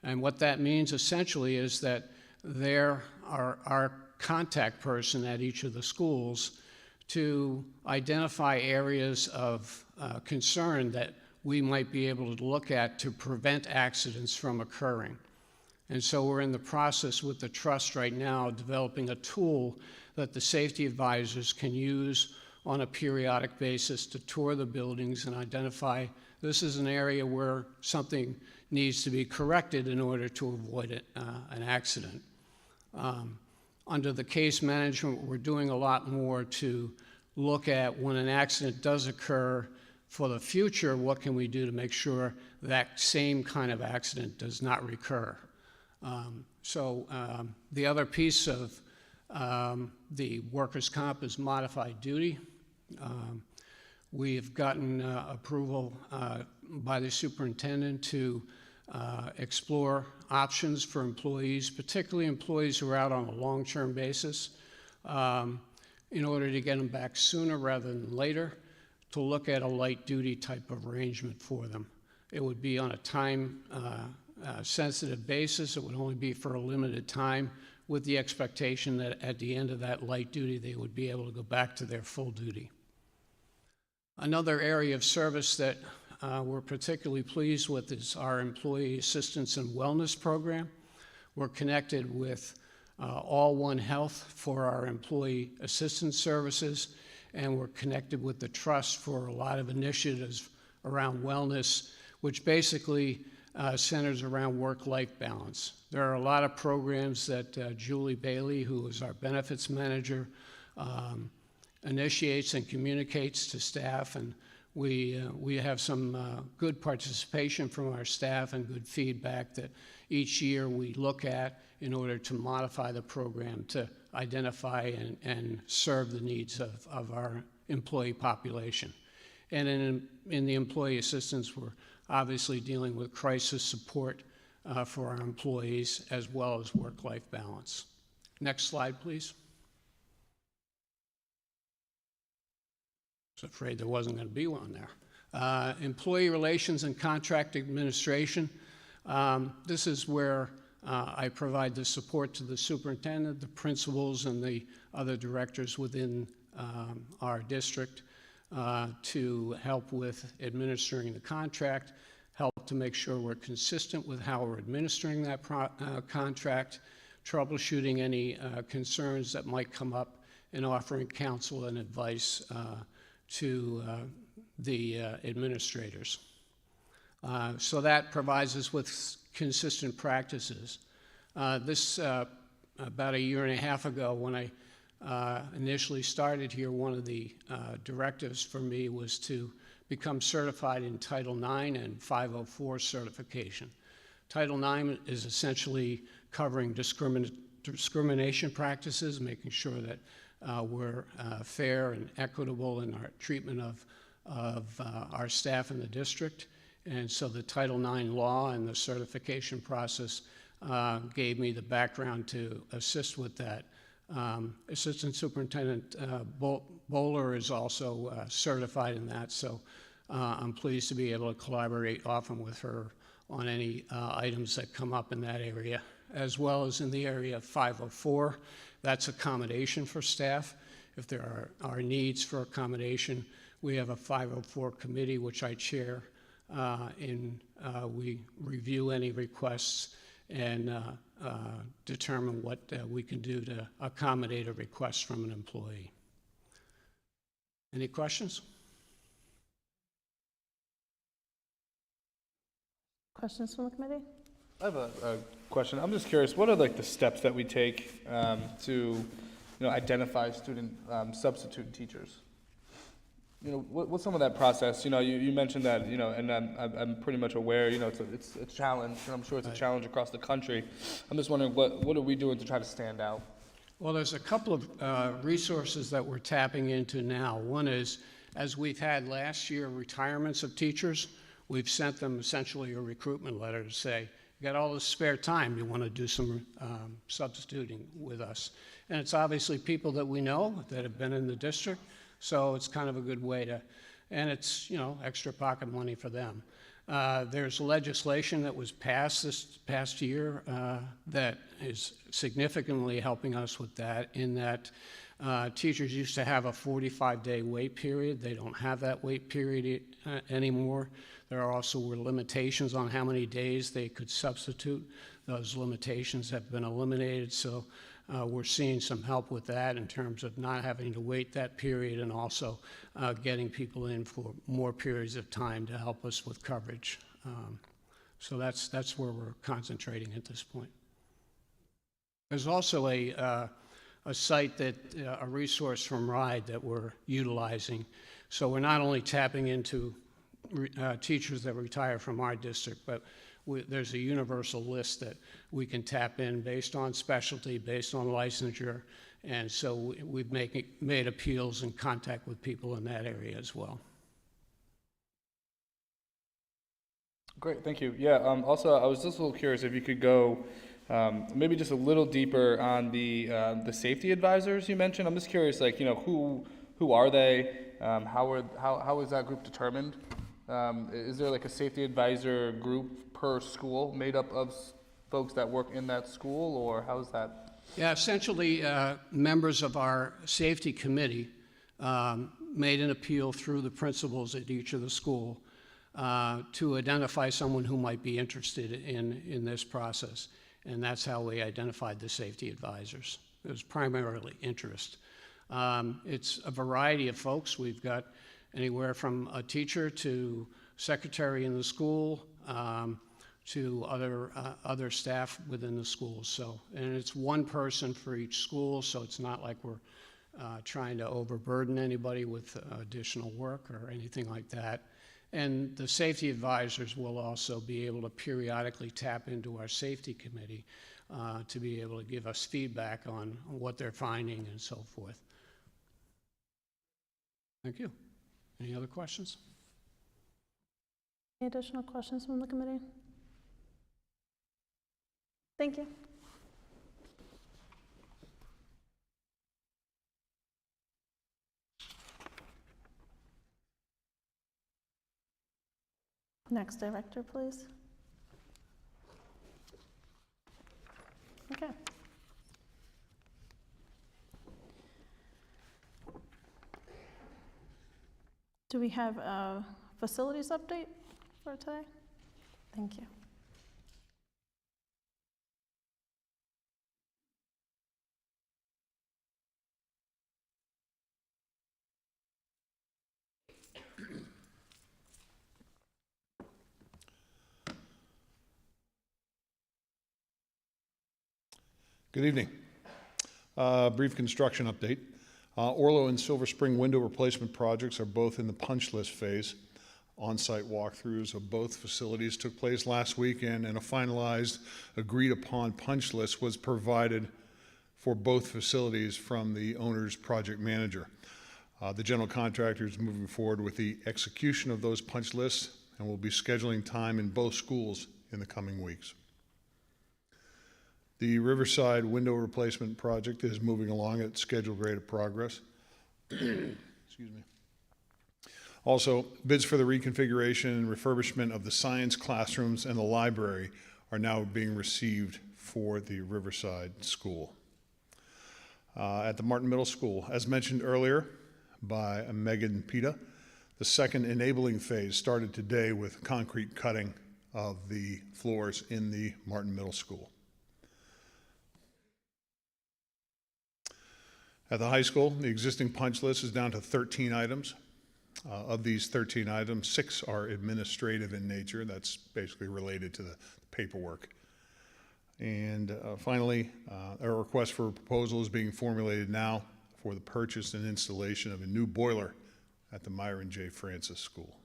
And what that means essentially is that they're our contact person at each of the schools to identify areas of concern that we might be able to look at to prevent accidents from occurring. And so we're in the process with the trust right now developing a tool that the safety advisors can use on a periodic basis to tour the buildings and identify this is an area where something needs to be corrected in order to avoid an accident. Under the case management, we're doing a lot more to look at when an accident does occur for the future, what can we do to make sure that same kind of accident does not recur. The other piece of the workers' comp is modified duty. We've gotten approval by the superintendent to explore options for employees, particularly employees who are out on a long-term basis, in order to get them back sooner rather than later, to look at a light-duty type of arrangement for them. It would be on a time-sensitive basis. It would only be for a limited time, with the expectation that at the end of that light duty, they would be able to go back to their full duty. Another area of service that we're particularly pleased with is our Employee Assistance and Wellness Program. We're connected with All One Health for our employee assistance services, and we're connected with the Trust for a lot of initiatives around wellness, which basically centers around work-life balance. There are a lot of programs that Julie Bailey, who is our benefits manager, initiates and communicates to staff, and we have some good participation from our staff and good feedback that each year we look at in order to modify the program to identify and serve the needs of our employee population. And in the employee assistance, we're obviously dealing with crisis support for our employees as well as work-life balance. Next slide, please. I was afraid there wasn't going to be one there. Employee relations and contract administration. This is where I provide the support to the superintendent, the principals, and the other directors within our district to help with administering the contract, help to make sure we're consistent with how we're administering that contract, troubleshooting any concerns that might come up, and offering counsel and advice to the administrators. So that provides us with consistent practices. This, about a year and a half ago, when I initially started here, one of the directives for me was to become certified in Title IX and 504 certification. Title IX is essentially covering discrimination practices, making sure that we're fair and equitable in our treatment of our staff in the district. And so the Title IX law and the certification process gave me the background to assist with that. Assistant Superintendent Bowler is also certified in that, so I'm pleased to be able to collaborate often with her on any items that come up in that area, as well as in the area of 504. That's accommodation for staff. If there are needs for accommodation, we have a 504 committee, which I chair, and we review any requests and determine what we can do to accommodate a request from an employee. Any questions? Questions from the committee? I have a question. I'm just curious, what are like the steps that we take to, identify student substitute teachers? What's some of that process? You mentioned that, and I'm pretty much aware, it's a challenge, and I'm sure it's a challenge across the country. I'm just wondering, what are we doing to try to stand out? Well, there's a couple of resources that we're tapping into now. One is, as we've had last year retirements of teachers, we've sent them essentially a recruitment letter to say, you got all this spare time, you want to do some substituting with us. And it's obviously people that we know that have been in the district, so it's kind of a good way to, and it's, extra pocket money for them. There's legislation that was passed this past year that is significantly helping us with that, in that teachers used to have a 45-day wait period. They don't have that wait period anymore. There also were limitations on how many days they could substitute. Those limitations have been eliminated, so we're seeing some help with that in terms of not having to wait that period, and also getting people in for more periods of time to help us with coverage. So that's where we're concentrating at this point. There's also a site that, a resource from RIDE that we're utilizing. So we're not only tapping into teachers that retire from our district, but there's a universal list that we can tap in based on specialty, based on licensure, and so we've made appeals and contact with people in that area as well. Great, thank you. Yeah, also, I was just a little curious if you could go maybe just a little deeper on the safety advisors you mentioned. I'm just curious, like, who are they? How is that group determined? Is there like a safety advisor group per school made up of folks that work in that school, or how is that? Yeah, essentially, members of our safety committee made an appeal through the principals at each of the school to identify someone who might be interested in this process. And that's how we identified the safety advisors. It was primarily interest. It's a variety of folks. We've got anywhere from a teacher to secretary in the school to other staff within the school. So, and it's one person for each school, so it's not like we're trying to overburden anybody with additional work or anything like that. And the safety advisors will also be able to periodically tap into our safety committee to be able to give us feedback on what they're finding and so forth. Thank you. Any other questions? Any additional questions from the committee? Thank you. Next director, please. Okay. Do we have a facilities update for today? Thank you. Good evening. Brief construction update. Orlo and Silver Spring window replacement projects are both in the punch list phase. On-site walkthroughs of both facilities took place last weekend, and a finalized, agreed-upon punch list was provided for both facilities from the owner's project manager. The general contractor is moving forward with the execution of those punch lists and will be scheduling time in both schools in the coming weeks. The Riverside window replacement project is moving along at scheduled rate of progress. Excuse me. Also, bids for the reconfiguration and refurbishment of the science classrooms and the library are now being received for the Riverside School. At the Martin Middle School, as mentioned earlier by Megan Pita, the second enabling phase started today with concrete cutting of the floors in the Martin Middle School. At the high school, the existing punch list is down to 13 items. Of these 13 items, 6 are administrative in nature. That's basically related to the paperwork. And finally, a request for a proposal is being formulated now for the purchase and installation of a new boiler at the Myron J. Francis School.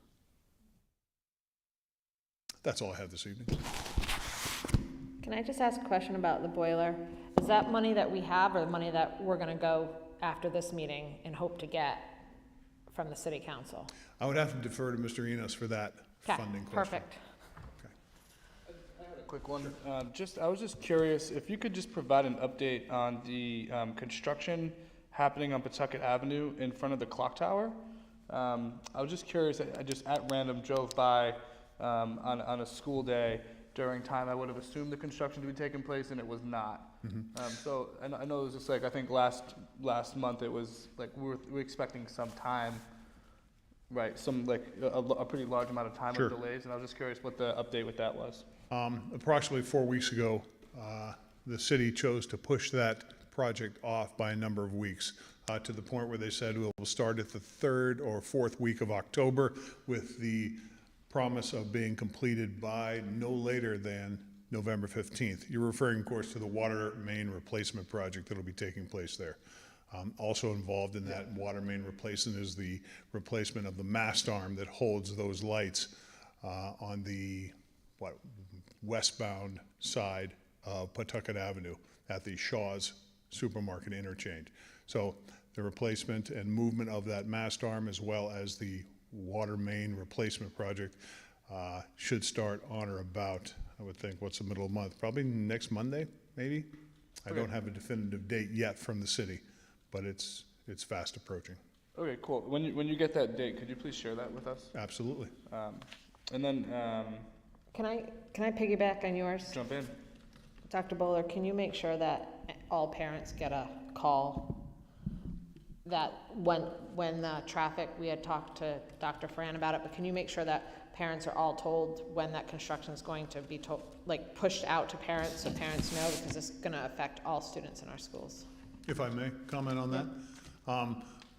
That's all I have this evening. Can I just ask a question about the boiler? Is that money that we have or the money that we're gonna go after this meeting and hope to get from the city council? I would have to defer to Mr. Enos for that Okay, funding question. perfect. Quick one. I was just curious if you could just provide an update on the construction happening on Pawtucket Avenue in front of the clock tower. I was just curious. I just at random drove by on a school day during time I would have assumed the construction to be taking place, and it was not. So I know it was just like I think last month it was like we were expecting some time. Right, some like a pretty large amount of time Sure. of delays, and I was just curious what the update with that was. Approximately 4 weeks ago, the city chose to push that project off by a number of weeks to the point where they said we'll start at the 3rd or 4th week of October with the promise of being completed by no later than November 15th. You're referring, of course, to the water main replacement project that will be taking place there. Also involved in that water main replacement is the replacement of the mast arm that holds those lights on the westbound side of Pawtucket Avenue at the Shaw's Supermarket interchange. So the replacement and movement of that mast arm, as well as the water main replacement project, should start on or about, I would think, what's the middle of the month? Probably next Monday, maybe? I don't have a definitive date yet from the city, but it's fast approaching. Okay, cool. When you get that date, could you please share that with us? Absolutely. And then Can I piggyback on yours? jump in. Dr. Bowler, can you make sure that all parents get a call that when the traffic, we had talked to Dr. Fran about it, but can you make sure that parents are all told when that construction is going to be like pushed out to parents so parents know, because it's going to affect all students in our schools? If I may comment on that.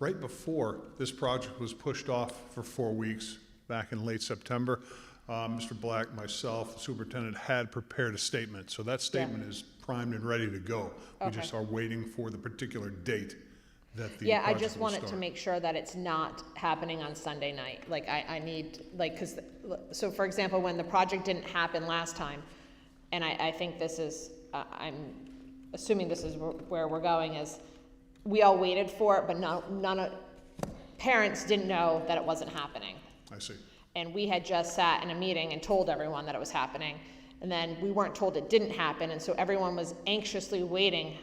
Right before this project was pushed off for 4 weeks, back in late September, Mr. Black, myself, the superintendent had prepared a statement. So that statement is primed and ready to go. We Okay. just are waiting for the particular date that the Yeah, I project just will wanted to start. make sure that it's not happening on Sunday night. Like, I need, like, so for example, when the project didn't happen last time, and I think this is I'm assuming this is where we're going, is we all waited for it, but none of, parents didn't know that it wasn't happening. I see. And we had just sat in a meeting and told everyone that it was happening. And then we weren't told it didn't happen, and so everyone was anxiously waiting,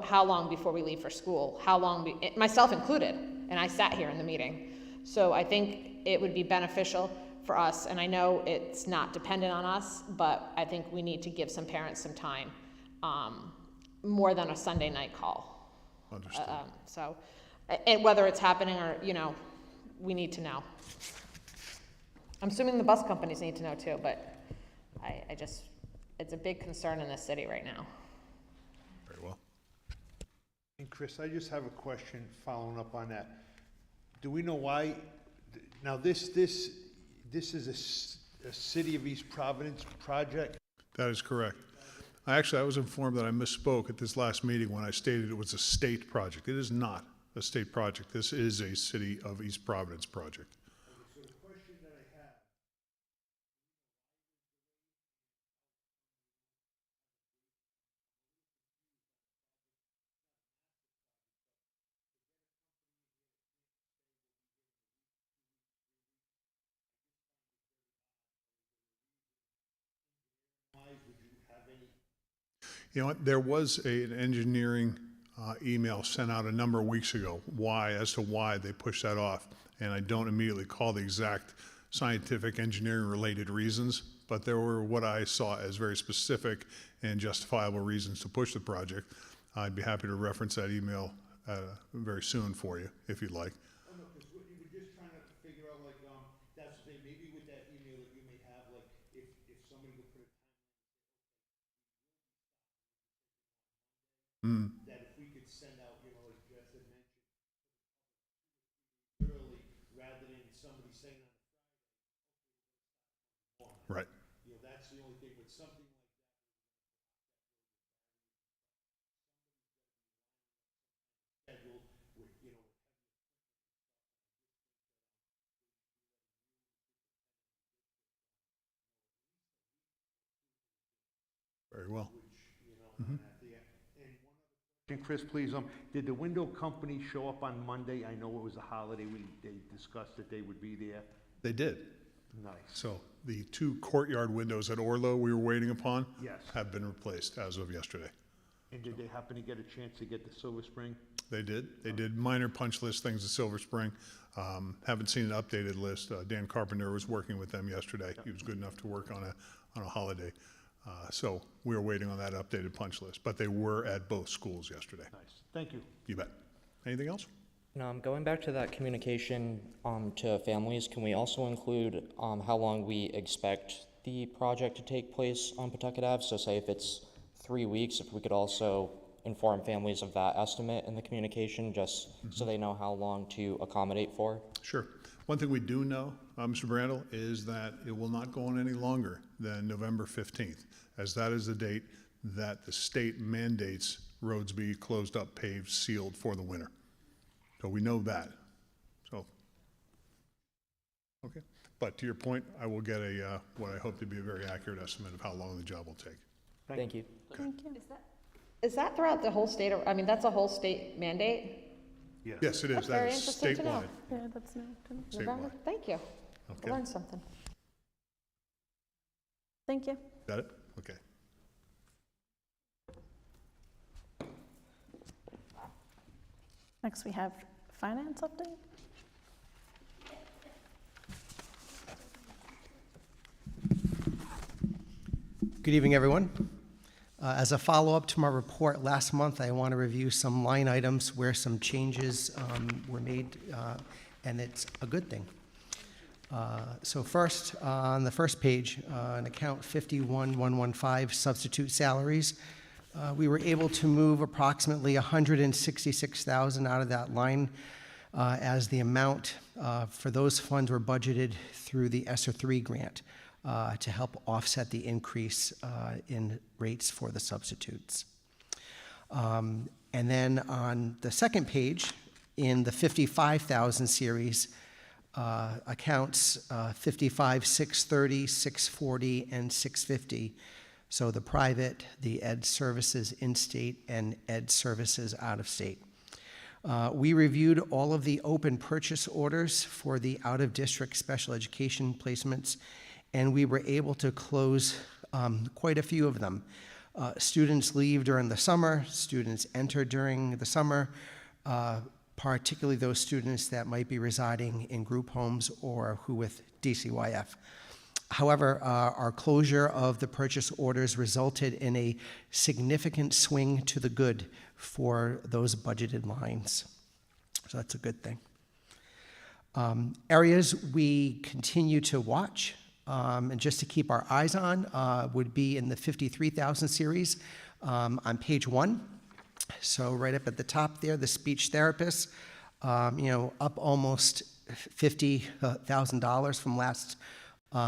how long before we leave for school? How long, myself included, and I sat here in the meeting. So I think it would be beneficial for us, and I know it's not dependent on us, but I think we need to give some parents some time, more than a Sunday night call. Understood. So, and whether it's happening or, we need to know. I'm assuming the bus companies need to know too, but I just, it's a big concern in this city right now. Very well. And Chris, I just have a question following up on that. Do we know why, now this is a City of East Providence project? That is correct. I was informed that I misspoke at this last meeting when I stated it was a state project. It is not a state project. This is a City of East Providence project. So the question that I have, You know what, there was an engineering email sent out a number of weeks ago as to why they pushed that off. And I don't immediately call the exact scientific engineering related reasons, but there were what I saw as very specific and justifiable reasons to push the project. I'd be happy to reference that email very soon for you, if you'd like. oh no, because we were just trying to figure out, like, that's the thing, maybe with that email that you may have, like, if somebody would put a timeline, that if we could send out, like Jess had mentioned, to the public 2 or 3 days early, rather than somebody saying on a Friday, okay, we're gonna start Monday morning. Right. That's the only thing with something like that, where we're gonna perhaps have really a barrier, scheduled with, with heavy equipment and stuff, and I just think that, they should let you, the superintendent of the district, know at least a week before the Very well. and one other question, Chris, please, did the window company show up on Monday? I know it was a holiday, they discussed that they would be there. They did. Nice. So the 2 courtyard windows at Orlo we were waiting upon Yes. have been replaced as of yesterday. And did they happen to get a chance to get the Silver Spring? They did. They did minor punch list things at Silver Spring. Haven't seen an updated list. Dan Carpenter was working with them yesterday. He was good enough to work on a holiday. So we were waiting on that updated punch list, but they were at both schools yesterday. Nice, thank you. You bet. Anything else? And going back to that communication to families, can we also include how long we expect the project to take place on Pawtucket Ave? So say if it's 3 weeks, if we could also inform families of that estimate in the communication, just so they know how long to accommodate for? Sure. One thing we do know, Mr. Brandel, is that it will not go on any longer than November 15th, as that is the date that the state mandates roads be closed up, paved, sealed for the winter. So we know that. So, okay. But to your point, I will get what I hope to be a very accurate estimate of how long the job will take. Thank you. Thank you. Is that throughout the whole state, that's a whole state mandate? Yes, it is. That's That very is interesting to know. statewide. Yeah, that's new. Statewide. Thank you. Okay. Learned something. Thank you. Got it? Okay. Next, we have finance update. Good evening, everyone. As a follow-up to my report last month, I want to review some line items where some changes were made, and it's a good thing. So first, on the first page, in account 51115, substitute salaries, we were able to move approximately $166,000 out of that line, as the amount for those funds were budgeted through the ESSER 3 grant to help offset the increase in rates for the substitutes. And then on the second page, in the 55,000 series, accounts 55, 630, 640, and 650, So the private, the ed services in-state, and ed services out-of-state. We reviewed all of the open purchase orders for the out-of-district special education placements, and we were able to close quite a few of them. Students leave during the summer, students enter during the summer, particularly those students that might be residing in group homes or who with DCYF. However, our closure of the purchase orders resulted in a significant swing to the good for those budgeted lines. So that's a good thing. Areas we continue to watch and just to keep our eyes on would be in the 53,000 series on page 1. So right up at the top there, the speech therapists, up almost $50,000 from last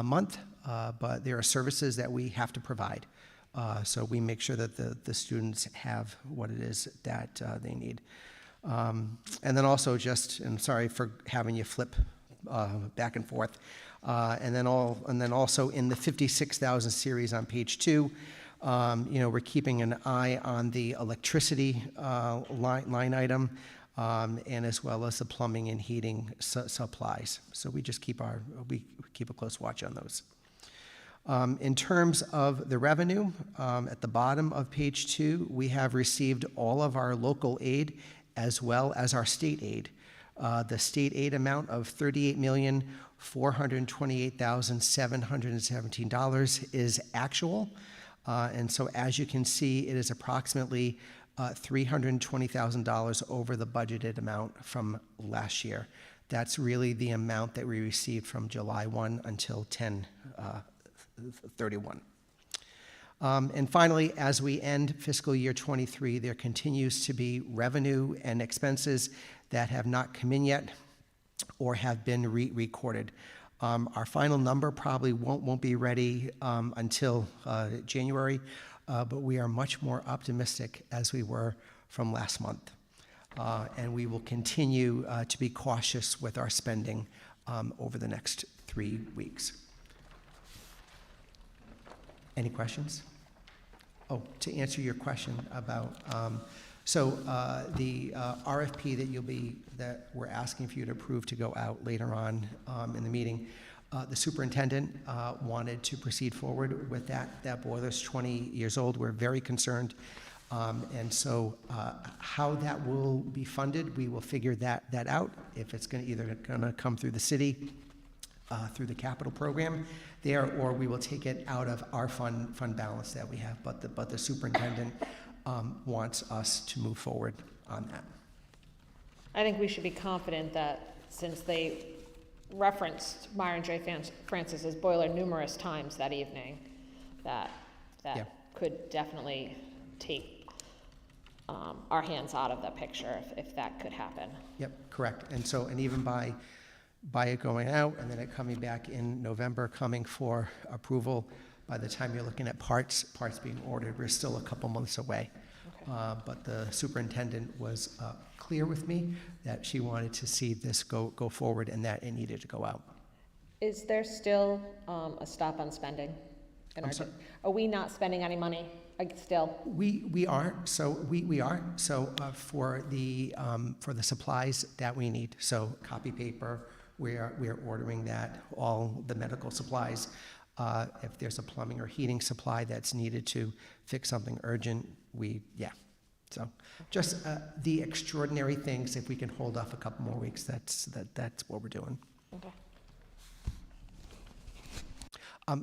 month, but there are services that we have to provide. So we make sure that the students have what it is that they need. And then also and sorry for having you flip back and forth. And then also in the 56,000 series on page 2, we're keeping an eye on the electricity line item, and as well as the plumbing and heating supplies. So we just keep a close watch on those. In terms of the revenue, at the bottom of page 2, we have received all of our local aid as well as our state aid. The state aid amount of $38,428,717 is actual. And so as you can see, it is approximately $320,000 over the budgeted amount from last year. That's really the amount that we received from July 1 until 10/31. And finally, as we end fiscal year 23, there continues to be revenue and expenses that have not come in yet or have been recorded. Our final number probably won't be ready until January, but we are much more optimistic as we were from last month. And we will continue to be cautious with our spending over the next 3 weeks. Any questions? Oh, to answer your question about, the RFP that we're asking for you to approve to go out later on in the meeting, the superintendent wanted to proceed forward with that. That boiler's 20 years old. We're very concerned. And so how that will be funded, we will figure that out. If it's either going to come through the city, through the capital program there, or we will take it out of our fund balance that we have. But the superintendent wants us to move forward on that. I think we should be confident that since they referenced Myron J. Francis's boiler numerous times that evening, that Yeah. could definitely take our hands out of the picture if that could happen. Yep, correct. And so, and even by it going out and then it coming back in November, coming for approval, by the time you're looking at parts being ordered, we're still a couple months away. Okay. But the superintendent was clear with me that she wanted to see this go forward and that it needed to go out. Is there still a stop on spending? I'm sorry? Are we not spending any money still? We are. So we are. So for the supplies that we need, so copy paper, we are ordering that. All the medical supplies. If there's a plumbing or heating supply that's needed to fix something urgent, So just the extraordinary things, if we can hold off a couple more weeks, that's what we're doing. Okay.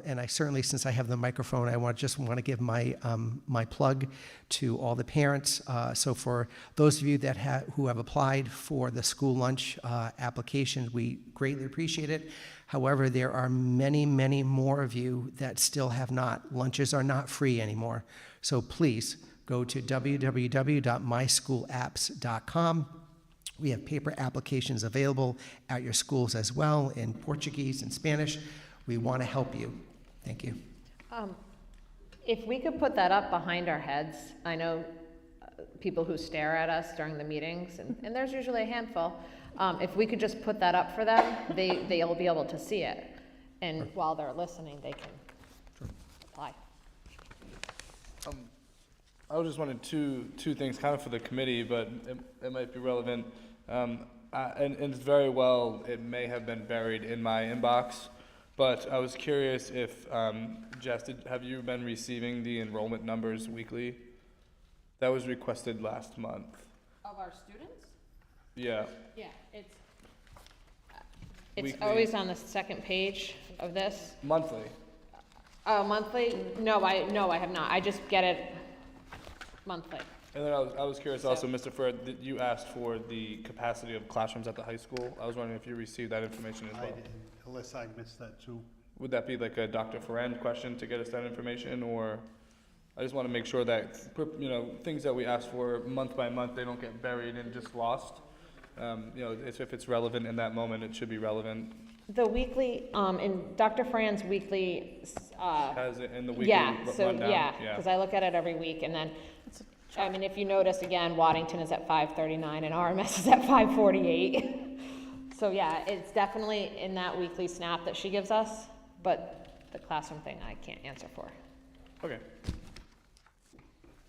And I certainly, since I have the microphone, I want to give my my plug to all the parents. So for those of you that who have applied for the school lunch application, we greatly appreciate it. However, there are many, many more of you that still have not. Lunches are not free anymore. So please go to www.myschoolapps.com. We have paper applications available at your schools as well in Portuguese and Spanish. We want to help you. Thank you. If we could put that up behind our heads, I know people who stare at us during the meetings, and there's usually a handful. If we could just put that up for them, they'll be able to see it. And while they're listening, they can apply. I was just wondering two things, kind of for the committee, but it might be relevant. And it's very well, it may have been buried in my inbox, but I was curious if, Jess, have you been receiving the enrollment numbers weekly? That was requested last month. Of our students? Yeah. Yeah, it's Weekly. always on the second page of this. Monthly. Oh, monthly? No, I have not. I just get it monthly. And then I was curious also, Mr. Fred, you asked for the capacity of classrooms at the high school. I was wondering if you received that information as I well. didn't, unless I missed that too. Would that be like a Dr. Ferrand question to get us that information, or I just want to make sure that, you know, things that we ask for month by month, they don't get buried and just lost. You know, if it's relevant in that moment, it should be relevant. The weekly, in Dr. Fran's weekly, Has it in the weekly yeah, so, rundown? yeah, because I look at it every week, and then, I mean, if you notice, again, Waddington is at 5:39 and RMS is at 5:48. So, yeah, it's definitely in that weekly snap that she gives us, but the classroom thing I can't answer for. Okay.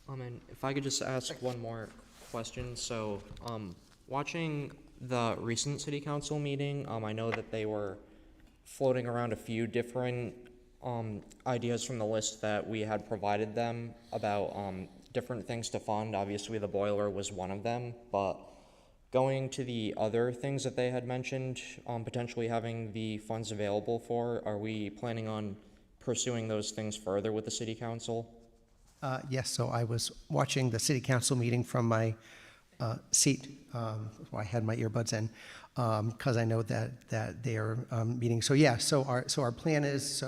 And if I could just ask one more question, so, watching the recent city council meeting, I know that they were floating around a few different, ideas from the list that we had provided them about, different things to fund. Obviously, the boiler was one of them, but going to the other things that they had mentioned, potentially having the funds available for, are we planning on pursuing those things further with the city council? Yes, so I was watching the city council meeting from my seat, I had my earbuds in, because I know that they are meeting. So yeah, so our plan is,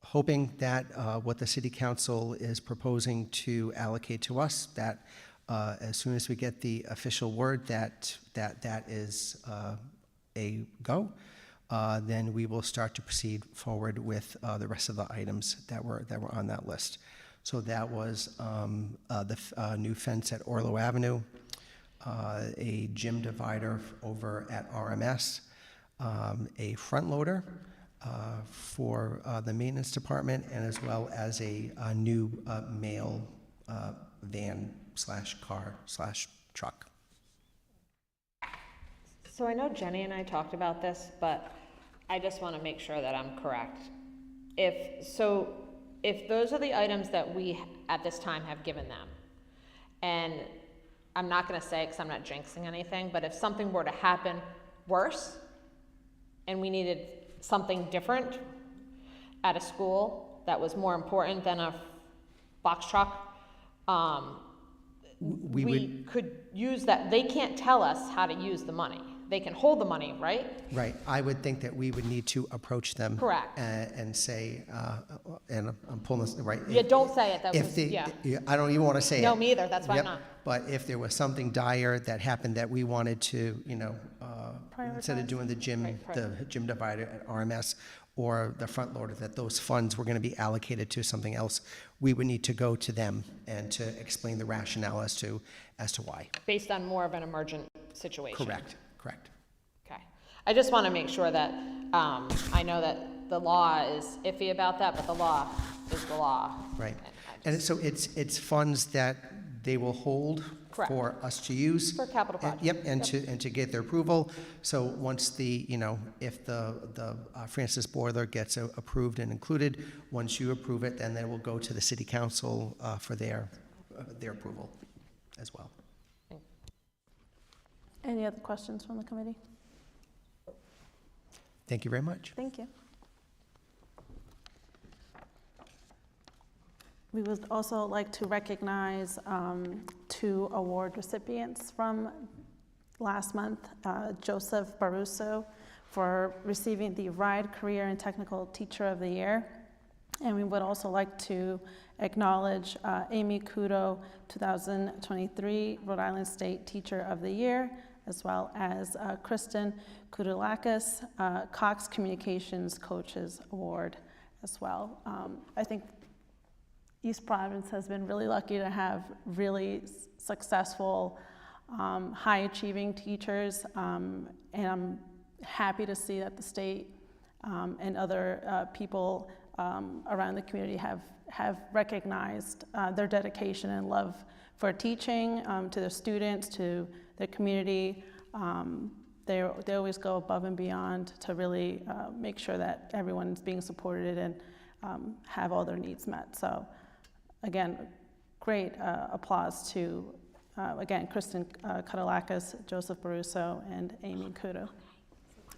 hoping that what the city council is proposing to allocate to us, that as soon as we get the official word that is a go, then we will start to proceed forward with the rest of the items that were on that list. So that was the new fence at Orlo Avenue, a gym divider over at RMS, a front loader for the maintenance department, and as well as a new mail van / car / truck. So I know Jenny and I talked about this, but I just want to make sure that I'm correct. If those are the items that we at this time have given them, and I'm not going to say because I'm not jinxing anything, but if something were to happen worse and we needed something different at a school that was more important than a box truck, we could use that. They can't tell us how to use the money. They can hold the money, right? Right. I would think that we would need to approach them. Correct. And say, and I'm pulling this, right? Yeah, don't say it. That If was, the, yeah. I don't even want to say it. No, me either. That's why Yep. I'm not. But if there was something dire that happened that we wanted to, instead of doing the gym, Right, the gym divider at RMS or the front loader, that those funds were going to be allocated to something else, we would need to go to them and to explain the rationale as to why. Based on more of an emergent situation. Correct. Okay. I just want to make sure that, I know that the law is iffy about that, but the law is the law. Right. And so it's funds that they will hold Correct. for us to use. For capital projects. Yep, and to get their approval. So once if the Francis boiler gets approved and included, once you approve it, then they will go to the city council for their approval as well. Any other questions from the committee? Thank you very much. Thank you. We would also like to recognize 2 award recipients from last month. Joseph Baruso for receiving the RIDE Career and Technical Teacher of the Year. And we would also like to acknowledge Amy Kudo, 2023 Rhode Island State Teacher of the Year, as well as Kristen Kudulakis, Cox Communications Coaches Award as well. I think East Providence has been really lucky to have really successful, high-achieving teachers, and I'm happy to see that the state and other people around the community have have recognized their dedication and love for teaching to their students, to their community. They always go above and beyond to really make sure that everyone's being supported and have all their needs met. So again, great applause to, again, Kristen Katalakis, Joseph Baruso, and Amy Kudo.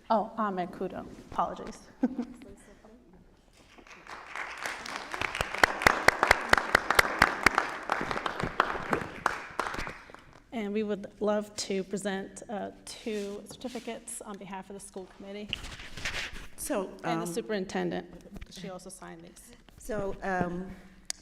Oh, Ahmed Kudo, apologies. And we would love to present 2 certificates on behalf of the school committee So, and the superintendent. She also signed these. so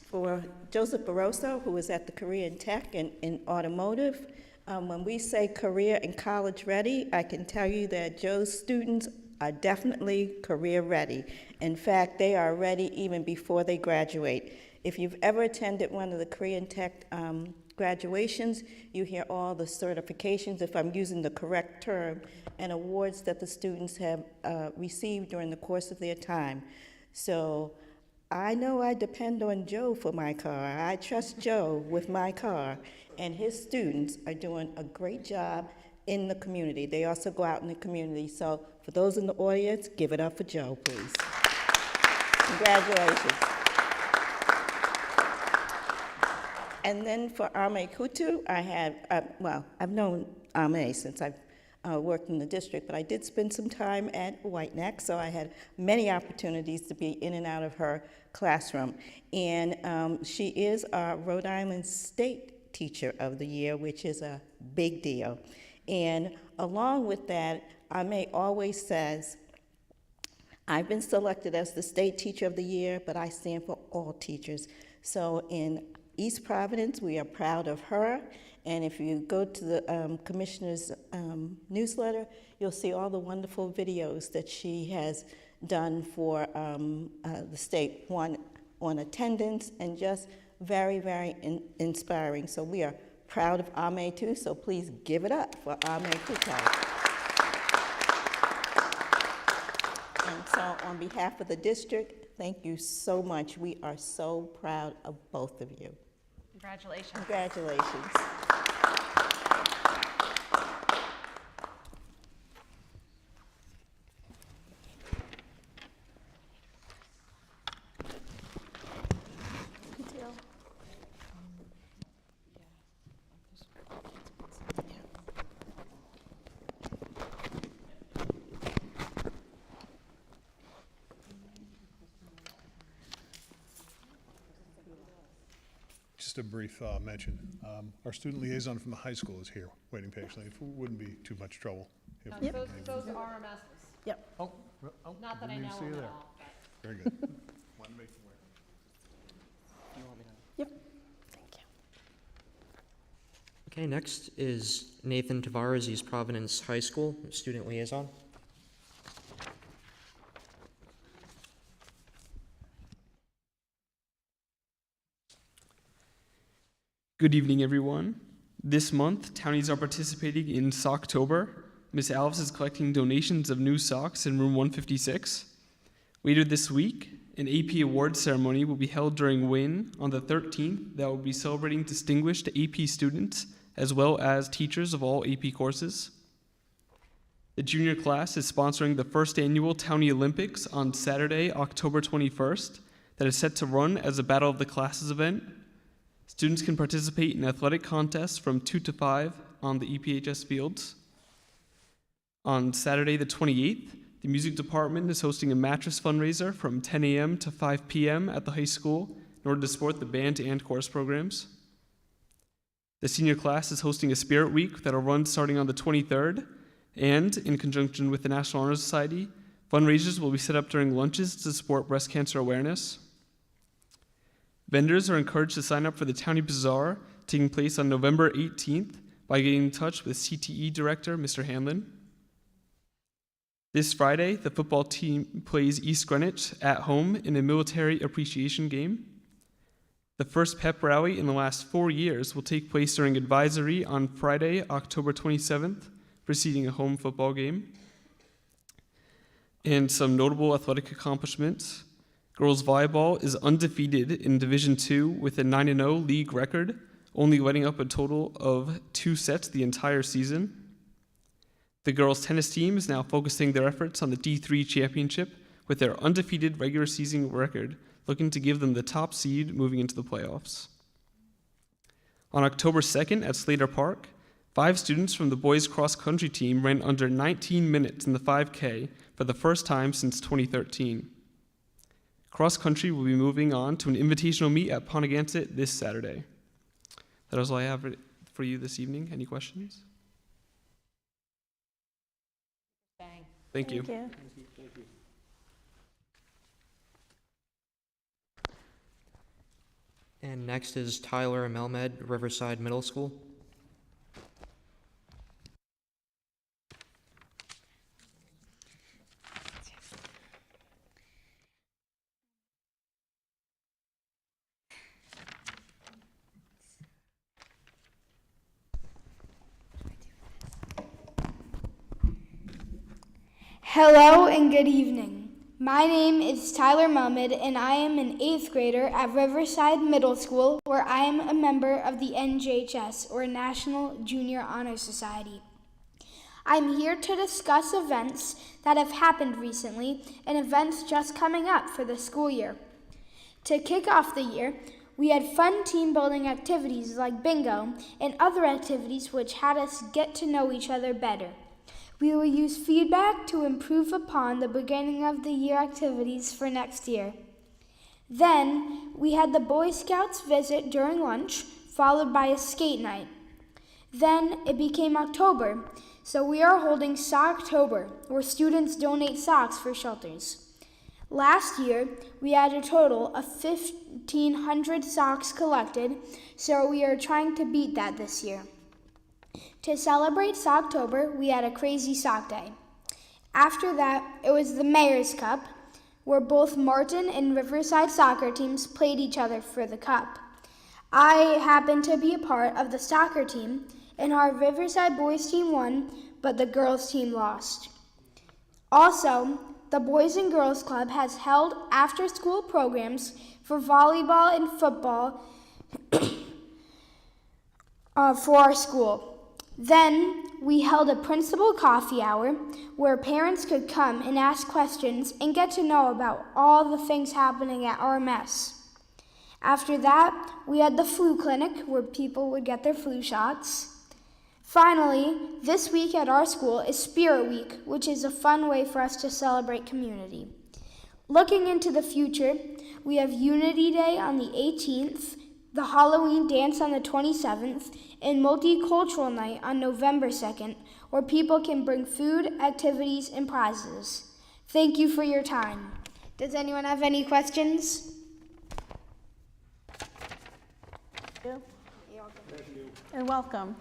for Joseph Barroso, who is at the Korean Tech in automotive, when we say career and college ready, I can tell you that Joe's students are definitely career ready. In fact, they are ready even before they graduate. If you've ever attended one of the Korean Tech graduations, you hear all the certifications, if I'm using the correct term, and awards that the students have received during the course of their time. So I know I depend on Joe for my car. I trust Joe with my car, and his students are doing a great job in the community. They also go out in the community. So for those in the audience, give it up for Joe, please. Congratulations. And then for Ame Kutu, I had, I've known Ame since I've worked in the district, but I did spend some time at White Neck, so I had many opportunities to be in and out of her classroom. And she is our Rhode Island State Teacher of the Year, which is a big deal. And along with that, Ame always says, I've been selected as the State Teacher of the Year, but I stand for all teachers. So in East Providence, we are proud of her, and if you go to the Commissioner's newsletter, you'll see all the wonderful videos that she has done for the state, one on attendance, and just very, very inspiring. So we are proud of Ame too, so please give it up for Ame Kutai. And so on behalf of the district, thank you so much. We are so proud of both of you. Congratulations. Congratulations. Just a brief mention. Our student liaison from the high school is here, waiting patiently. It wouldn't be too much trouble. If Those RMSs. Yep. Oh, Not that I didn't even know see you them there. at all. but- Very good. Wanted to make you aware. Yep. Thank you. Okay, next is Nathan Tavares, East Providence High School, Student Liaison. Good evening, everyone. This month, townies are participating in Socktober. Miss Alves is collecting donations of new socks in room 156. Later this week, an AP awards ceremony will be held during WIN on the 13th that will be celebrating distinguished AP students as well as teachers of all AP courses. The junior class is sponsoring the first annual Townie Olympics on Saturday, October 21st, that is set to run as a Battle of the Classes event. Students can participate in athletic contests from 2 to 5 on the EPHS fields. On Saturday the 28th, the music department is hosting a mattress fundraiser from 10 a.m. to 5 p.m. at the high school in order to support the band and chorus programs. The senior class is hosting a spirit week that will run starting on the 23rd, and in conjunction with the National Honor Society, fundraisers will be set up during lunches to support breast cancer awareness. Vendors are encouraged to sign up for the Townie Bazaar taking place on November 18th by getting in touch with CTE Director, Mr. Hanlon. This Friday, the football team plays East Greenwich at home in a military appreciation game. The first pep rally in the last 4 years will take place during advisory on Friday, October 27th, preceding a home football game. And some notable athletic accomplishments. Girls volleyball is undefeated in Division II with a 9-0 league record, only letting up a total of 2 sets the entire season. The girls tennis team is now focusing their efforts on the D3 championship with their undefeated regular season record, looking to give them the top seed moving into the playoffs. On October 2nd at Slater Park, 5 students from the boys cross-country team ran under 19 minutes in the 5K for the first time since 2013. Cross-country will be moving on to an invitational meet at Pontiac this Saturday. That is all I have for you this evening. Any questions? Bang. Thank you. Thank you. And next is Tyler Melmed, Riverside Middle School. Hello and good evening. My name is Tyler Melmed and I am an 8th grader at Riverside Middle School, where I am a member of the NJHS, or National Junior Honor Society. I'm here to discuss events that have happened recently and events just coming up for the school year. To kick off the year, we had fun team building activities like bingo and other activities which had us get to know each other better. We will use feedback to improve upon the beginning of the year activities for next year. Then, we had the Boy Scouts visit during lunch, followed by a skate night. Then, it became October, so we are holding Socktober, where students donate socks for shelters. Last year, we had a total of 1,500 socks collected, so we are trying to beat that this year. To celebrate Socktober, we had a crazy sock day. After that, it was the Mayor's Cup, where both Martin and Riverside soccer teams played each other for the cup. I happened to be a part of the soccer team, and our Riverside boys team won, but the girls team lost. Also, the Boys and Girls Club has held after-school programs for volleyball and football for our school. Then we held a principal coffee hour where parents could come and ask questions and get to know about all the things happening at RMS. After that, we had the flu clinic where people would get their flu shots. Finally, this week at our school is Spirit Week, which is a fun way for us to celebrate community. Looking into the future, we have Unity Day on the 18th, the Halloween dance on the 27th, and Multicultural Night on November 2nd, where people can bring food, activities, and prizes. Thank you for your time. Does anyone have any questions? Thank you. And welcome.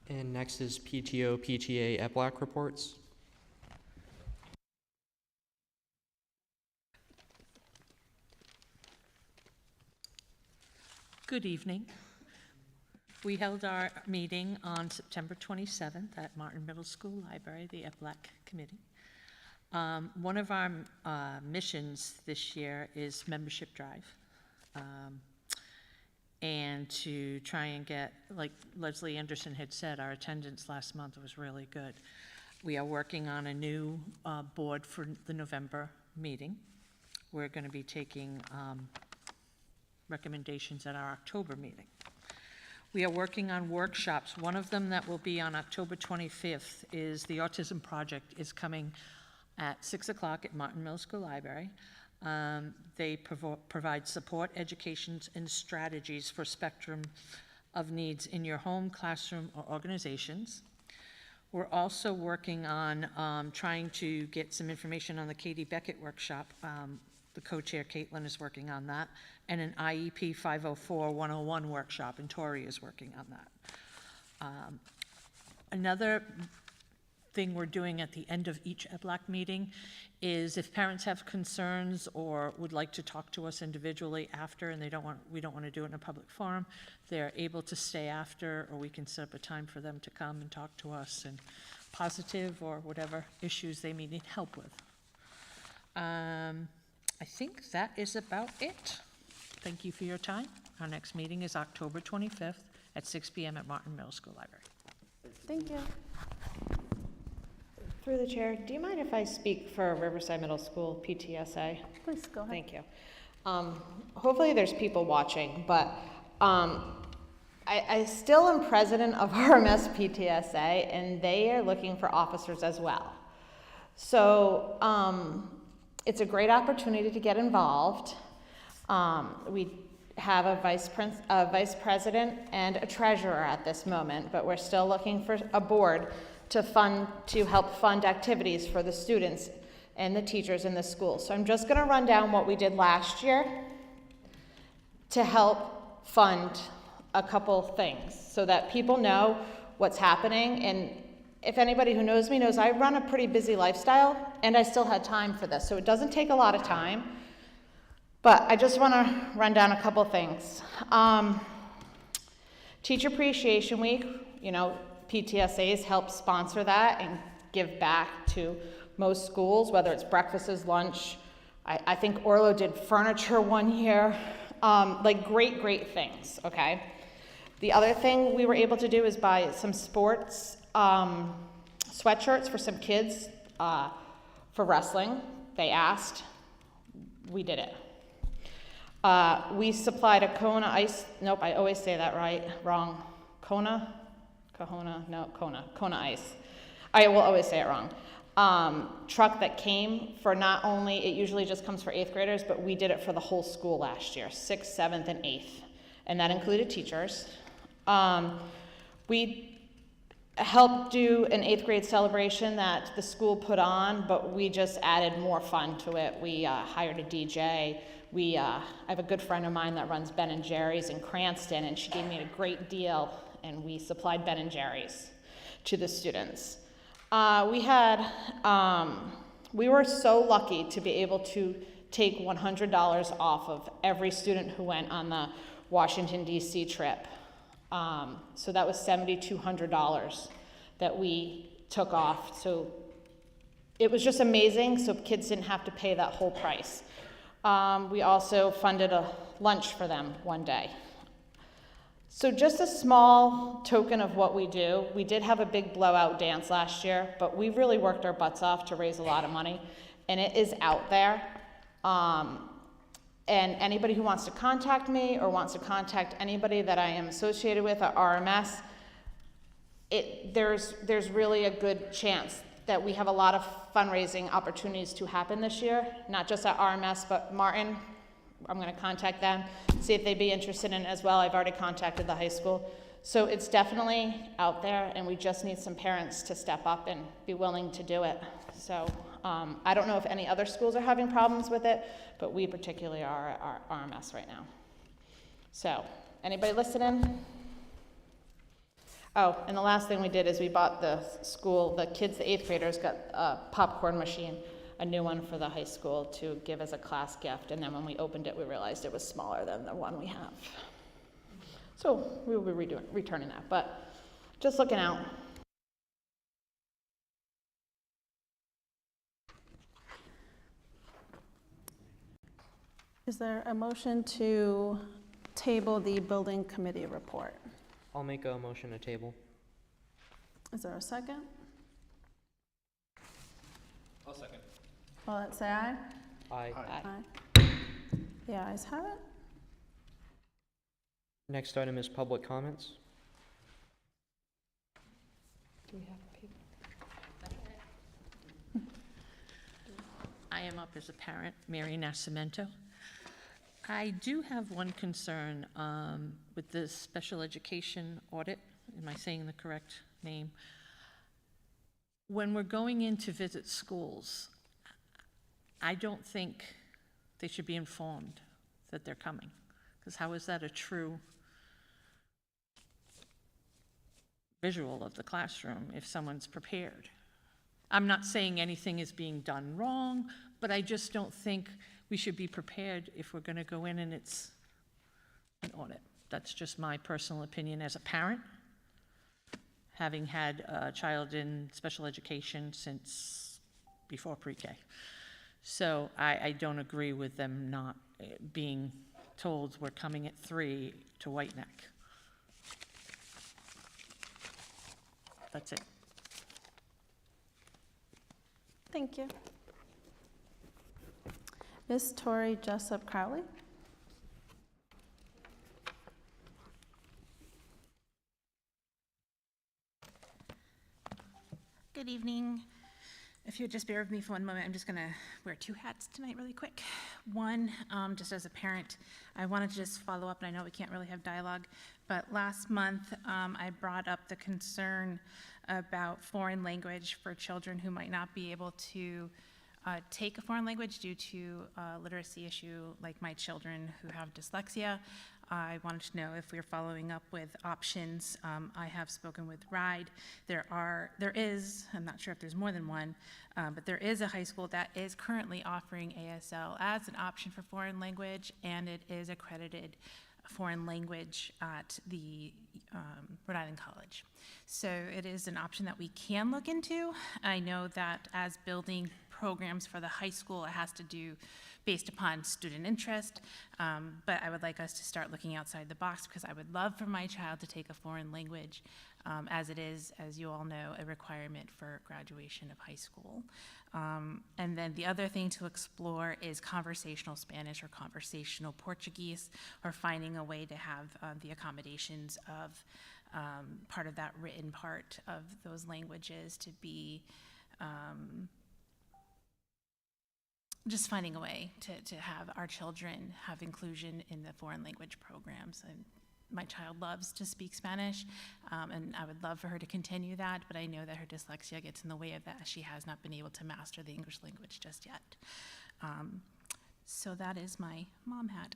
And next is PTO, PTA, EPLAC reports. Good evening. We held our meeting on September 27th at Martin Middle School Library, the EPLAC committee. One of our missions this year is membership drive. And to try and get, like Leslie Anderson had said, our attendance last month was really good. We are working on a new board for the November meeting. We're going to be taking recommendations at our October meeting. We are working on workshops. One of them that will be on October 25th is the Autism Project is coming at 6 o'clock at Martin Middle School Library. They provide support, educations, and strategies for spectrum of needs in your home, classroom, or organizations. We're also working on trying to get some information on the Katie Beckett workshop. The co-chair, Caitlin, is working on that, and an IEP 504-101 workshop, and Tori is working on that. Another thing we're doing at the end of each EPLAC meeting is if parents have concerns or would like to talk to us individually after and we don't want to do it in a public forum, they're able to stay after, or we can set up a time for them to come and talk to us and positive or whatever issues they may need help with. I think that is about it. Thank you for your time. Our next meeting is October 25th at 6 p.m. at Martin Middle School Library. Thank you. Through the chair, do you mind if I speak for Riverside Middle School PTSA? Please go ahead. Thank you. Hopefully there's people watching, but I still am president of RMS PTSA, and they are looking for officers as well. So it's a great opportunity to get involved. We have a vice president and a treasurer at this moment, but we're still looking for a board to help fund activities for the students and the teachers in the school. So I'm just going to run down what we did last year to help fund a couple things so that people know what's happening. And if anybody who knows me knows I run a pretty busy lifestyle, and I still had time for this, so it doesn't take a lot of time. But I just want to run down a couple things. Teacher Appreciation Week, PTSAs help sponsor that and give back to most schools, whether it's breakfasts, lunch. I think Orlo did furniture one year. Like great things, okay? The other thing we were able to do is buy some sports sweatshirts for some kids for wrestling. They asked. We did it. We supplied a Kona ice, nope, I always say that wrong. Kona ice. I will always say it wrong. Truck that came for not only, it usually just comes for 8th graders, but we did it for the whole school last year, 6th, 7th, and 8th. And that included teachers. We helped do an 8th grade celebration that the school put on, but we just added more fun to it. We hired a DJ. I have a good friend of mine that runs Ben & Jerry's in Cranston, and she gave me a great deal, and we supplied Ben & Jerry's to the students. We were so lucky to be able to take $100 off of every student who went on the Washington, D.C. trip. So that was $7,200 that we took off. So it was just amazing, so kids didn't have to pay that whole price. We also funded a lunch for them one day. So just a small token of what we do. We did have a big blowout dance last year, but we really worked our butts off to raise a lot of money, and it is out there. And anybody who wants to contact me or wants to contact anybody that I am associated with at RMS, there's really a good chance that we have a lot of fundraising opportunities to happen this year, not just at RMS, but Martin. I'm going to contact them, see if they'd be interested in it as well. I've already contacted the high school. So it's definitely out there, and we just need some parents to step up and be willing to do it. So I don't know if any other schools are having problems with it, but we particularly are at our RMS right now. So anybody listening? Oh, and the last thing we did is we bought the kids, the 8th graders got a popcorn machine, a new one for the high school to give as a class gift, and then when we opened it, we realized it was smaller than the one we have. So we will be returning that, but just looking out. Is there a motion to table the building committee report? I'll make a motion to table. Is there a second? I'll second. All that say aye? Aye. Aye. The ayes have it. Next item is public comments. Do we have people? I am up as a parent, Mary Nascimento. I do have one concern with the special education audit. Am I saying the correct name? When we're going in to visit schools, I don't think they should be informed that they're coming, because how is that a true visual of the classroom if someone's prepared? I'm not saying anything is being done wrong, but I just don't think we should be prepared if we're going to go in and it's an audit. That's just my personal opinion as a parent, having had a child in special education since before pre-K. So I don't agree with them not being told we're coming at 3 to White Neck. That's it. Thank you. Ms. Tori Jessup Crowley. Good evening. If you would just bear with me for one moment, I'm just going to wear 2 hats tonight really quick. One, just as a parent, I wanted to just follow up, and I know we can't really have dialogue, but last month I brought up the concern about foreign language for children who might not be able to take a foreign language due to a literacy issue, like my children who have dyslexia. I wanted to know if we're following up with options. I have spoken with RIDE. There is, I'm not sure if there's more than one, but there is a high school that is currently offering ASL as an option for foreign language, and it is accredited foreign language at the Rhode Island College. So it is an option that we can look into. I know that as building programs for the high school, it has to do based upon student interest, but I would like us to start looking outside the box, because I would love for my child to take a foreign language, as it is, as you all know, a requirement for graduation of high school. And then the other thing to explore is conversational Spanish or conversational Portuguese, or finding a way to have the accommodations of part of that written part of those languages to be just finding a way to have our children have inclusion in the foreign language programs. And my child loves to speak Spanish, and I would love for her to continue that, but I know that her dyslexia gets in the way of that. She has not been able to master the English language just yet. So that is my mom hat.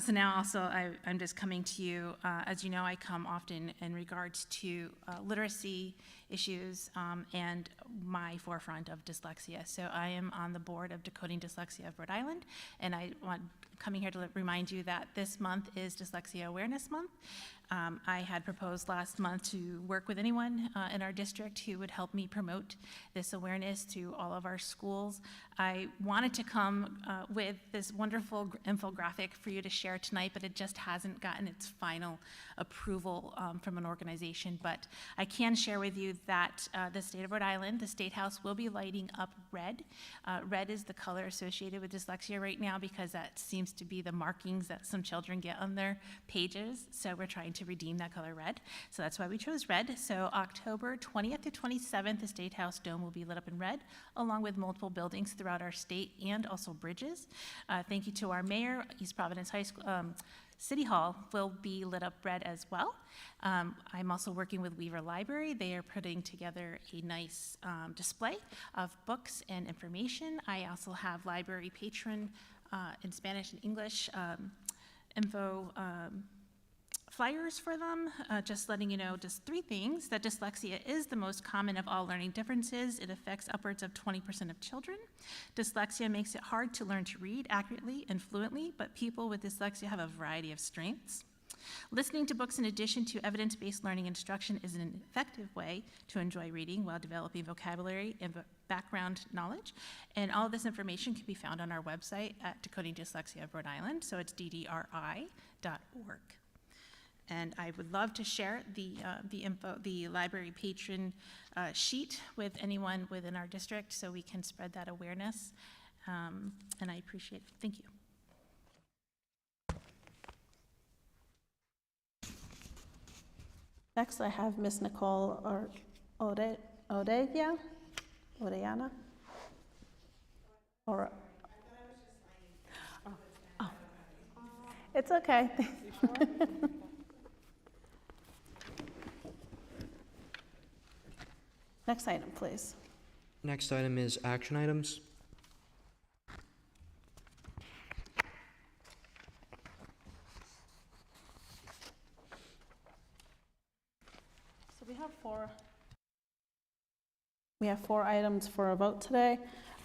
So now also I'm just coming to you. As you know, I come often in regards to literacy issues and my forefront of dyslexia. So I am on the board of Decoding Dyslexia of Rhode Island, and I want coming here to remind you that this month is Dyslexia Awareness Month. I had proposed last month to work with anyone in our district who would help me promote this awareness to all of our schools. I wanted to come with this wonderful infographic for you to share tonight, but it just hasn't gotten its final approval from an organization. But I can share with you that the state of Rhode Island, the State House, will be lighting up red. Red is the color associated with dyslexia right now, because that seems to be the markings that some children get on their pages. So we're trying to redeem that color red. So that's why we chose red. So October 20th to 27th, the State House dome will be lit up in red, along with multiple buildings throughout our state and also bridges. Thank you to our mayor. East Providence High School, City Hall will be lit up red as well. I'm also working with Weaver Library. They are putting together a nice display of books and information. I also have library patron in Spanish and English info flyers for them, just letting you know just 3 things: that dyslexia is the most common of all learning differences. It affects upwards of 20% of children. Dyslexia makes it hard to learn to read accurately and fluently, but people with dyslexia have a variety of strengths. Listening to books in addition to evidence-based learning instruction is an effective way to enjoy reading while developing vocabulary and background knowledge. And all of this information can be found on our website at Decoding Dyslexia of Rhode Island, so it's ddri.org. And I would love to share the library patron sheet with anyone within our district, so we can spread that awareness. And I appreciate it. Thank you. Next, I have Ms. Nicole Orellana. Or, oh. It's okay. Next item, please. Next item is action items. So we have 4 We have 4 items for a vote today.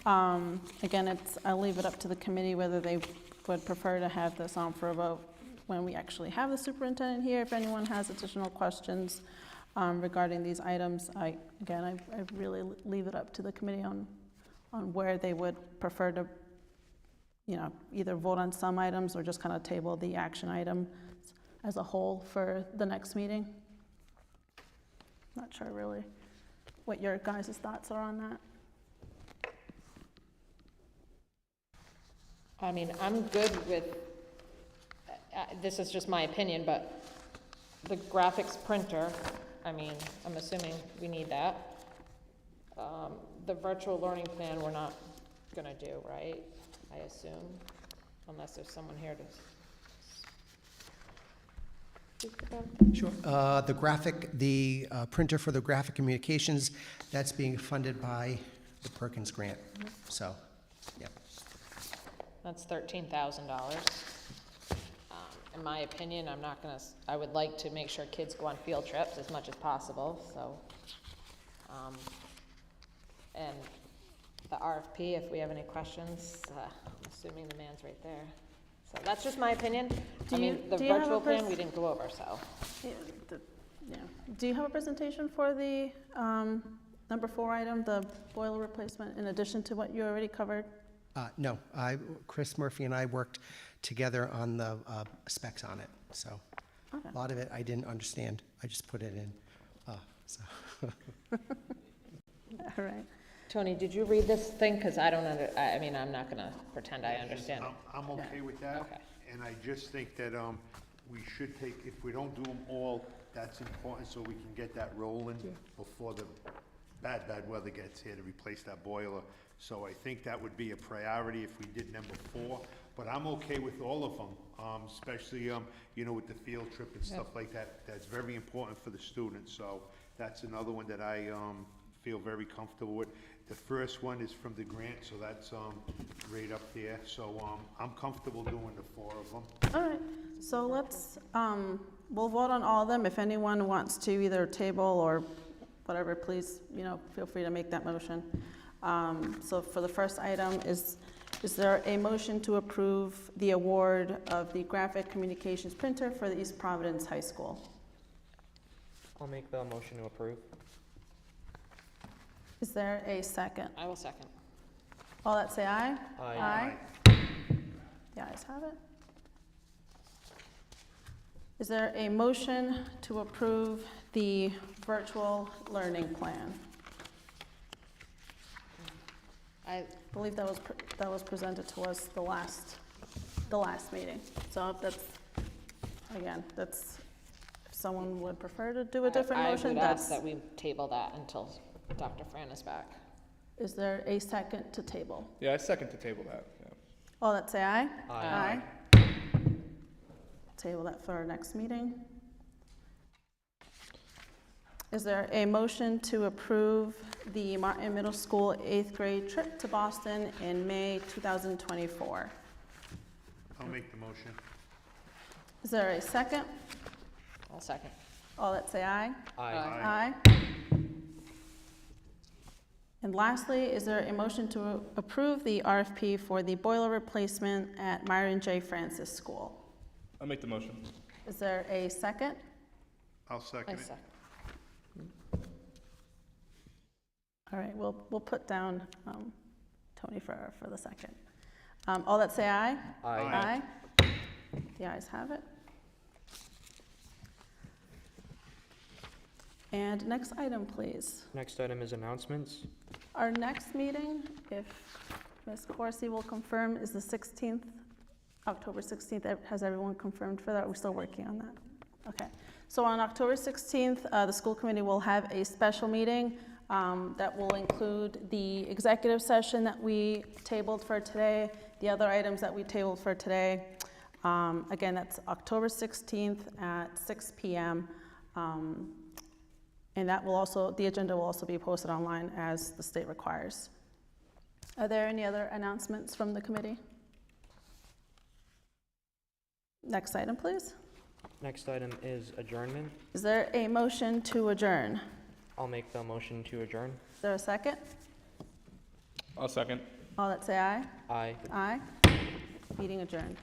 Again, I'll leave it up to the committee whether they would prefer to have this on for a vote when we actually have the superintendent here. If anyone has additional questions regarding these items, I really leave it up to the committee on where they would prefer to, either vote on some items or just kind of table the action item as a whole for the next meeting. Not sure really what your guys' thoughts are on that. I mean, I'm good with, this is just my opinion, but the graphics printer, I mean, I'm assuming we need that. The virtual learning plan, we're not gonna do, right? I assume, unless there's someone here to speak about it. Sure. The printer for the graphic communications, that's being funded by the Perkins grant. So, yeah. That's $13,000. In my opinion, I would like to make sure kids go on field trips as much as possible, so. And the RFP, if we have any questions, I'm assuming the man's right there. So that's just my opinion. The virtual plan, we didn't go over, so. Yeah. Do you have a presentation for the number 4 item, the boiler replacement, in addition to what you already covered? No, Chris Murphy and I worked together on the specs on it. So Okay. a lot of it I didn't understand. I just put it in. So. All right. Tony, did you read this thing? Because I don't I'm not gonna pretend I understand it. I'm okay with that. Okay. And I just think that we should take, if we don't do them all, that's important so we can get that rolling before the bad weather gets here to replace that boiler. So I think that would be a priority if we did number 4. But I'm okay with all of them, especially, with the field trip and stuff like that. That's very important for the students. So that's another one that I feel very comfortable with. The first one is from the grant, so that's right up there. So I'm comfortable doing the 4 of them. All right. So let's, we'll vote on all of them. If anyone wants to either table or whatever, please, feel free to make that motion. So for the first item, is there a motion to approve the award of the graphic communications printer for the East Providence High School? I'll make the motion to approve. Is there a second? I will second. All that say aye? Aye. The ayes have it. Is there a motion to approve the virtual learning plan? I believe that was presented to us the last meeting. So that's, if someone would prefer to do a different motion, I would ask that we table that until Dr. Fran is back. Is there a second to table? Yeah, I second to table that. Yeah. All that say aye? Aye. Table that for our next meeting. Is there a motion to approve the Martin Middle School 8th grade trip to Boston in May 2024? I'll make the motion. Is there a second? I'll second. All that say aye? Aye. Aye. And lastly, is there a motion to approve the RFP for the boiler replacement at Myron J. Francis School? I'll make the motion. Is there a second? I'll second it. All right, we'll put down Tony for the second. All that say aye? Aye. Aye. The ayes have it. And next item, please. Next item is announcements. Our next meeting, if Ms. Corsi will confirm, is the 16th, October 16th. Has everyone confirmed for that? We're still working on that. Okay. So on October 16th, the school committee will have a special meeting that will include the executive session that we tabled for today, the other items that we tabled for today. Again, that's October 16th at 6 p.m. And that will also, the agenda will also be posted online as the state requires. Are there any other announcements from the committee? Next item, please. Next item is adjournment. Is there a motion to adjourn? I'll make the motion to adjourn. Is there a second? I'll second. All that say aye? Aye. Aye. Meeting adjourned.